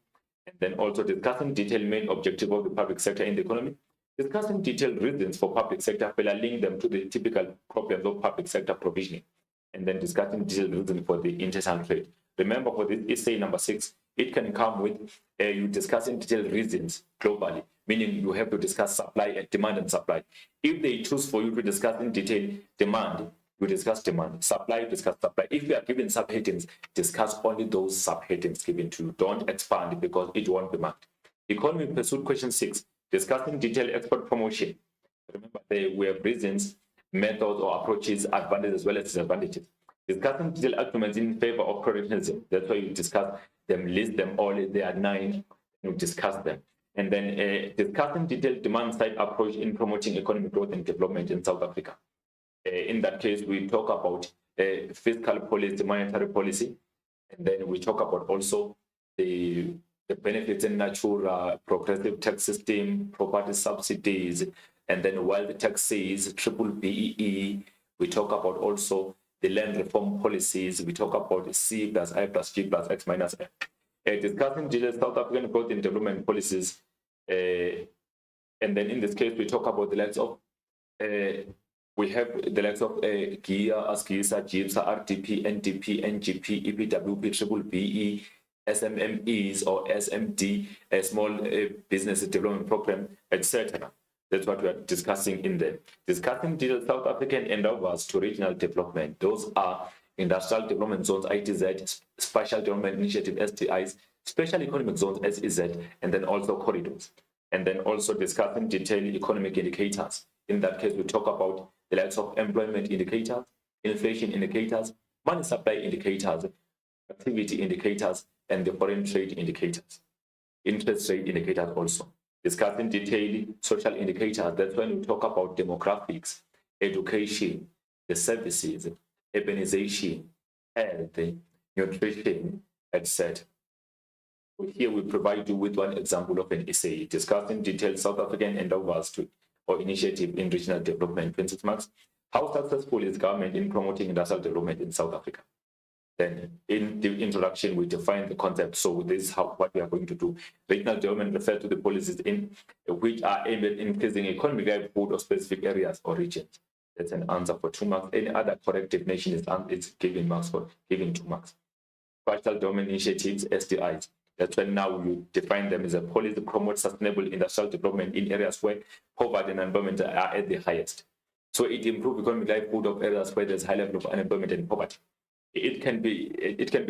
and then also discussing detailed main objective of the public sector in the economy, discussing detailed reasons for public sector failure, link them to the typical problems of public sector provisioning, and then discussing detailed reasons for the international trade. Remember, for this essay number 6, it can come with you discussing detailed reasons globally, meaning you have to discuss supply, demand and supply. If they choose for you to discuss in detail demand, you discuss demand. Supply, you discuss supply. If you are given subheadings, discuss only those subheadings given to you. Don't expand because it won't be marked. Economy pursuit question 6, discussing detailed export promotion. Remember, we have reasons, methods or approaches, advantages as well as disadvantages. Discussing detailed arguments in favor of protectionism. That's why you discuss them, list them all. There are 9, you discuss them. And then discussing detailed demand side approach in promoting economic growth and development in South Africa. In that case, we talk about fiscal policy, monetary policy, and then we talk about also the benefits in nature, progressive tax system, property subsidies, and then wealth taxes, triple BEE. We talk about also the land reform policies. We talk about C plus I plus G plus X minus F. Discussing detailed South African growth and development policies. And then in this case, we talk about the likes of, we have the likes of GIA, ASGISA, GIPSA, RDP, NDP, NGP, EPWP, triple BE, SMMEs or SMD, a small business development program, etc. That's what we are discussing in there. Discussing detailed South African endeavors to regional development. Those are industrial development zones, ITZ, spatial development initiative, STIs, special economic zones, SEZ, and then also corridors. And then also discussing detailed economic indicators. In that case, we talk about the likes of employment indicators, inflation indicators, money supply indicators, activity indicators, and the foreign trade indicators, interest rate indicators also. Discussing detailed social indicators. That's when we talk about demographics, education, the services, urbanization, health, nutrition, etc. Here we provide you with one example of an essay discussing detailed South African endeavors or initiative in regional development, 26 marks. How successful is government in promoting industrial development in South Africa? Then in the introduction, we define the concept. So this is what we are going to do. Regional development refers to the policies in which are aimed at increasing economic livelihood of specific areas or regions. That's an answer for 2 marks. Any other correct definition is given marks for giving 2 marks. Spatial development initiatives, SDIs. That's when now you define them as a policy to promote sustainable industrial development in areas where poverty and unemployment are at the highest. So it improves economic livelihood of areas where there's high level of unemployment and poverty. It can be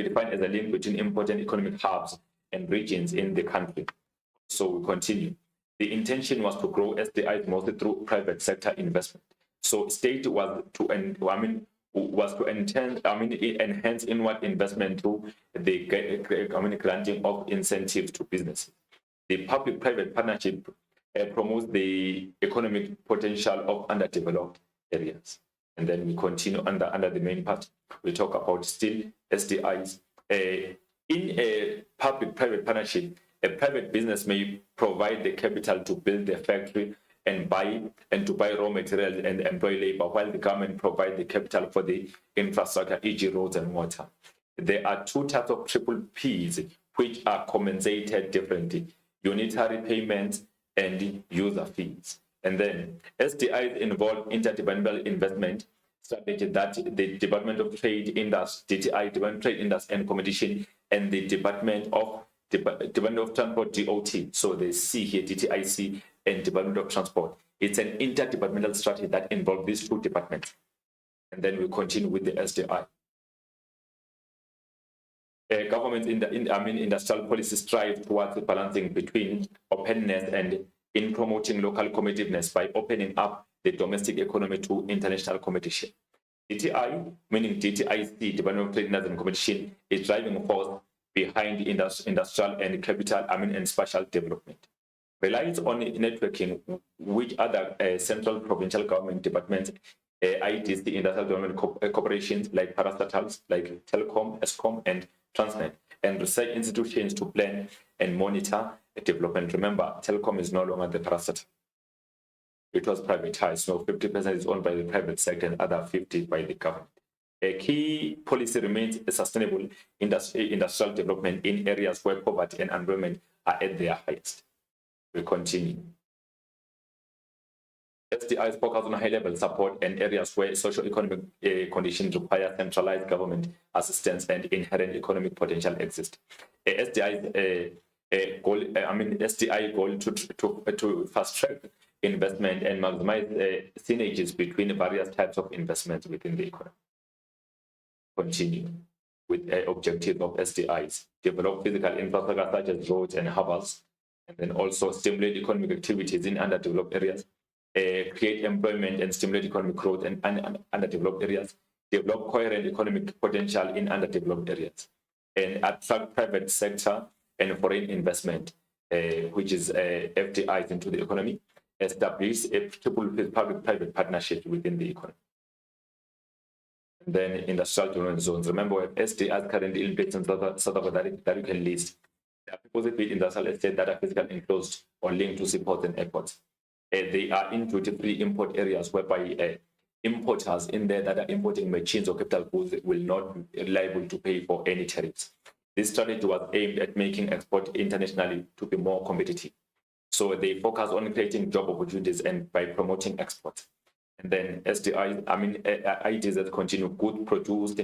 defined as a link between important economic hubs and regions in the country. So we continue. The intention was to grow SDIs mostly through private sector investment. So state was to enhance inward investment through the granting of incentives to businesses. The public-private partnership promotes the economic potential of underdeveloped areas. And then we continue under the main part. We talk about still SDIs. In a public-private partnership, a private business may provide the capital to build a factory and to buy raw materials and employ labor, while the government provides the capital for the infrastructure, e.g. roads and water. There are 2 types of triple Ps which are compensated differently: unitary payments and user fees. And then SDIs involve interdepartmental investment strategy that the Department of Trade, Industry, DTI, Department of Trade, Industry and Competition, and the Department of Transport, DOT. So the C here, DTIC, and Department of Transport. It's an interdepartmental strategy that involves these two departments. And then we continue with the SDI. Governments industrial policies strive towards balancing between openness and in promoting local competitiveness by opening up the domestic economy to international competition. DTI, meaning DTIC, Department of Trade and Competition, is driving force behind industrial and capital, and spatial development. Relies on networking with other central provincial government departments, IDs, the industrial development corporations like parastatals, like Telecom, ESCOM, and Transnet, and research institutions to plan and monitor development. Remember, Telecom is no longer the parastatal. It was privatized, so 50% is owned by the private sector and other 50% by the government. A key policy remains a sustainable industrial development in areas where poverty and unemployment are at their highest. We continue. SDIs focus on high-level support and areas where social-economic conditions require centralized government assistance and inherent economic potential exist. SDI goal to fast-track investment and maximize synergies between various types of investments within the economy. Continue with the objective of SDIs: develop physical infrastructure such as roads and harbors, and then also stimulate economic activities in underdeveloped areas, create employment and stimulate economic growth in underdeveloped areas, develop coherent economic potential in underdeveloped areas, and attract private sector and foreign investment, which is FDIs into the economy, establish a public-private partnership within the economy. And then industrial development zones. Remember, we have SDIs currently in place in South Africa that you can list. There are people with industrial estate that are physically enclosed or linked to seaports and airports. They are in duty-free import areas whereby importers in there that are importing machines or capital goods will not be liable to pay for any tariffs. This strategy was aimed at making export internationally to be more competitive. So they focus on creating job opportunities and by promoting exports. And then SDI, IDs that continue, goods produced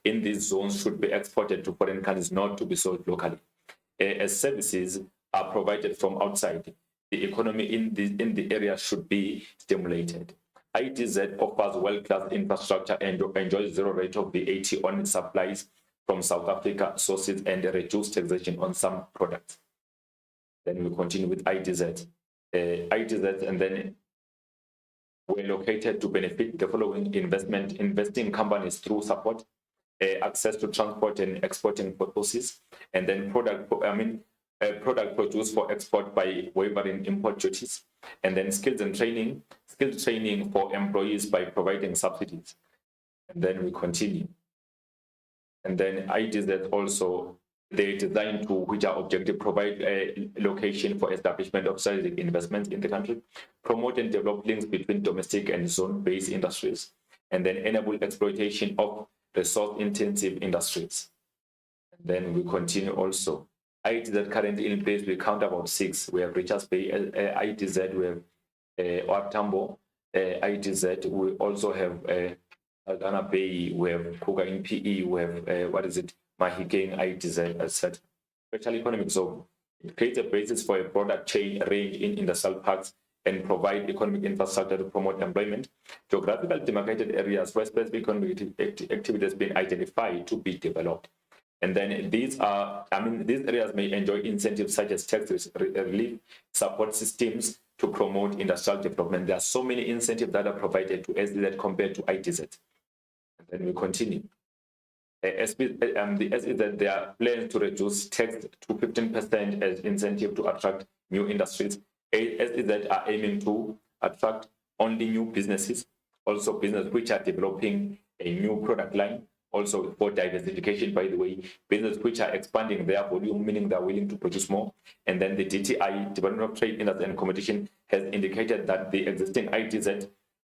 in these zones should be exported to foreign countries, not to be sold locally. As services are provided from outside, the economy in the area should be stimulated. IDZ offers world-class infrastructure and enjoys zero rate of VAT on its supplies from South Africa sources and reduced taxation on some products. Then we continue with IDZ. IDZ and then were located to benefit the following investing companies through support, access to transport and exporting purposes, and then product produced for export by waiving import duties, and then skills training for employees by providing subsidies. And then we continue. And then IDZ also, they designed to, which are objective, provide a location for establishment of strategic investments in the country, promote and develop links between domestic and zone-based industries, and then enable exploitation of resource-intensive industries. And then we continue also. IDZ currently in place, we count about 6. We have Richards Bay IDZ, we have Ortambo IDZ, we also have Ghana Bay, we have Kuga in PE, we have Mahikeng IDZ, etc. Special economic zone. It creates a basis for a product chain range in industrial parks and provide economic infrastructure to promote employment. Geographical demarcated areas where specific economic activity has been identified to be developed. And then these areas may enjoy incentives such as tax relief, support systems to promote industrial development. There are so many incentives that are provided to SDZ compared to IDZ. And then we continue. The SDZ, there are plans to reduce tax to 15% as incentive to attract new industries. SDZ are aiming to attract only new businesses, also businesses which are developing a new product line. Also for diversification, by the way, businesses which are expanding their volume, meaning they're willing to produce more. And then the DTI, Department of Trade, Industry and Competition, has indicated that the existing IDZ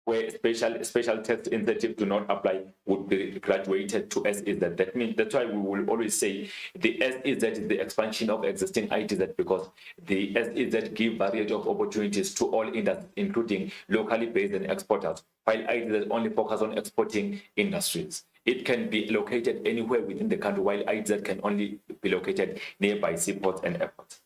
where special tax incentives do not apply would be graduated to SEZ. That means that's why we will always say the SEZ is the expansion of existing ITZ, because the SEZ give variety of opportunities to all industries, including locally based and exporters, while ITZ only focus on exporting industries. It can be located anywhere within the country, while ITZ can only be located nearby seaports and airports.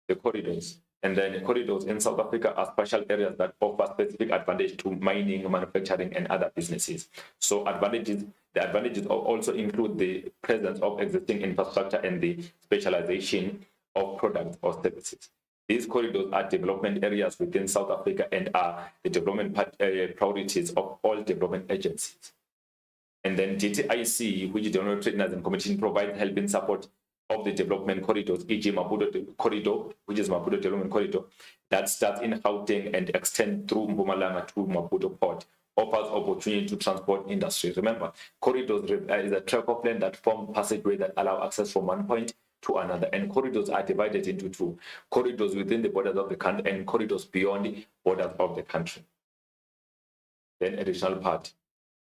The corridors. And then corridors in South Africa are special areas that offer specific advantage to mining, manufacturing, and other businesses. So the advantages also include the presence of existing infrastructure and the specialization of products or services. These corridors are development areas within South Africa and are the development priorities of all development agencies. And then DTIC, which is the General Trade and Competition, provides help in support of the development corridors, e.g. Maputo Corridor, which is Maputo Development Corridor, that starts in Gauteng and extends through Mpumalanga to Maputo Port, offers opportunity to transport industry. Remember, corridors is a tract of land that form passageway that allow access from one point to another, and corridors are divided into two: corridors within the borders of the country and corridors beyond the borders of the country. Then additional part.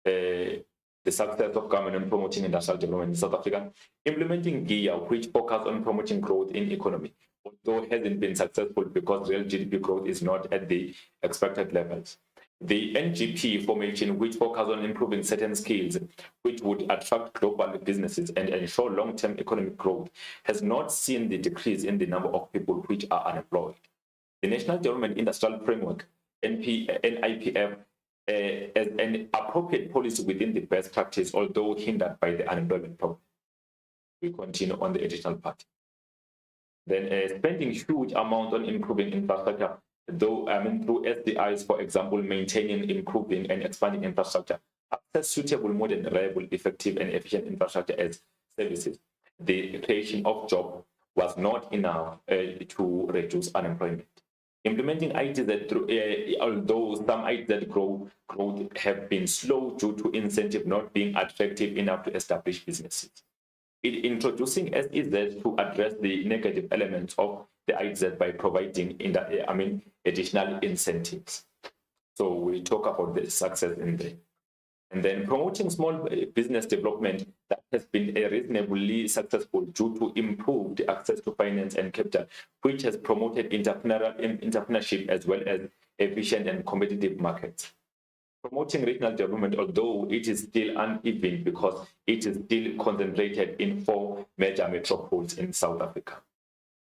The success of government in promoting industrial development in South Africa, implementing GEA, which focus on promoting growth in economy, although hasn't been successful because real GDP growth is not at the expected levels. The NGP formation, which focus on improving certain skills, which would attract global businesses and ensure long-term economic growth, has not seen the decrease in the number of people which are unemployed. The National Development Industrial Framework, NIPF, as an appropriate policy within the best practice, although hindered by the unemployment problem. We continue on the additional part. Then spending huge amount on improving infrastructure, though through SDIs, for example, maintaining, improving, and expanding infrastructure, access suitable, modern, reliable, effective, and efficient infrastructure as services. The creation of jobs was not enough to reduce unemployment. Implementing ITZ through, although some ITZ growth have been slow due to incentive not being attractive enough to establish businesses. Introducing SEZ to address the negative elements of the ITZ by providing additional incentives. So we talk about the success in there. And then promoting small business development that has been reasonably successful due to improved access to finance and capital, which has promoted entrepreneurship as well as efficient and competitive markets. Promoting regional development, although it is still uneven because it is still concentrated in 4 major metropoles in South Africa.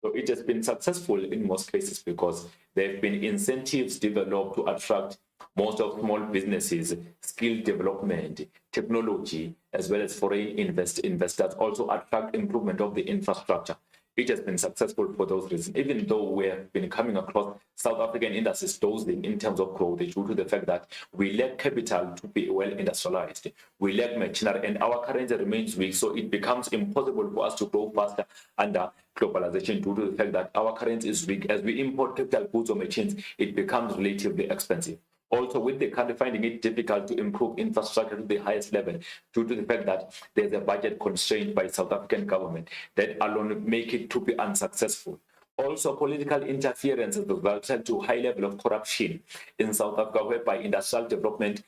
So it has been successful in most cases because there have been incentives developed to attract most of small businesses, skill development, technology, as well as foreign investors, also attract improvement of the infrastructure. It has been successful for those reasons, even though we have been coming across South African industries dozing in terms of growth due to the fact that we lack capital to be well industrialized. We lack machinery and our currency remains weak, so it becomes impossible for us to grow faster under globalization due to the fact that our currency is weak. As we import capital goods or machines, it becomes relatively expensive. Also, with the country finding it difficult to improve infrastructure to the highest level due to the fact that there's a budget constraint by South African government, that alone make it to be unsuccessful. Also, political interference has resulted to high level of corruption in South Africa, whereby industrial development,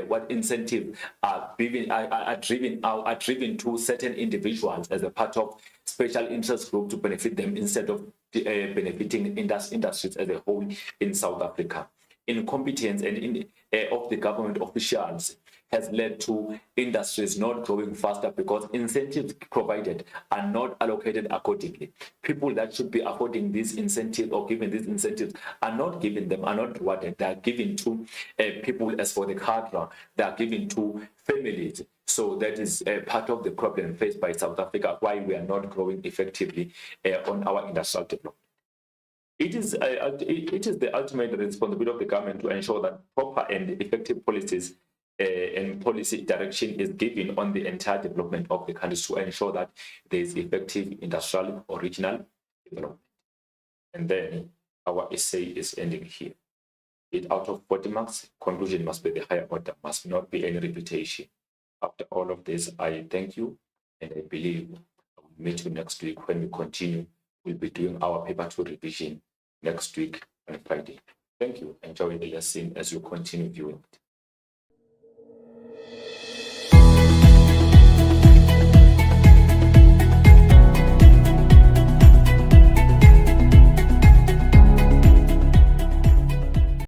what incentives are driven to certain individuals as a part of special interest group to benefit them instead of benefiting industries as a whole in South Africa. Incompetence of the government officials has led to industries not growing faster because incentives provided are not allocated accordingly. People that should be affording these incentives or giving these incentives are not given them, are not rewarded. They are given to people as for the cadre, they are given to families. So that is part of the problem faced by South Africa, why we are not growing effectively on our industrial development. It is the ultimate responsibility of the government to ensure that proper and effective policies and policy direction is given on the entire development of the country to ensure that there is effective industrial or regional development. And then our essay is ending here. 8 out of 40 marks, conclusion must be the higher order, must not be any repetition. After all of this, I thank you, and I believe I will meet you next week when we continue. We'll be doing our paper 2 revision next week on Friday. Thank you. Enjoy the lesson as you continue viewing it.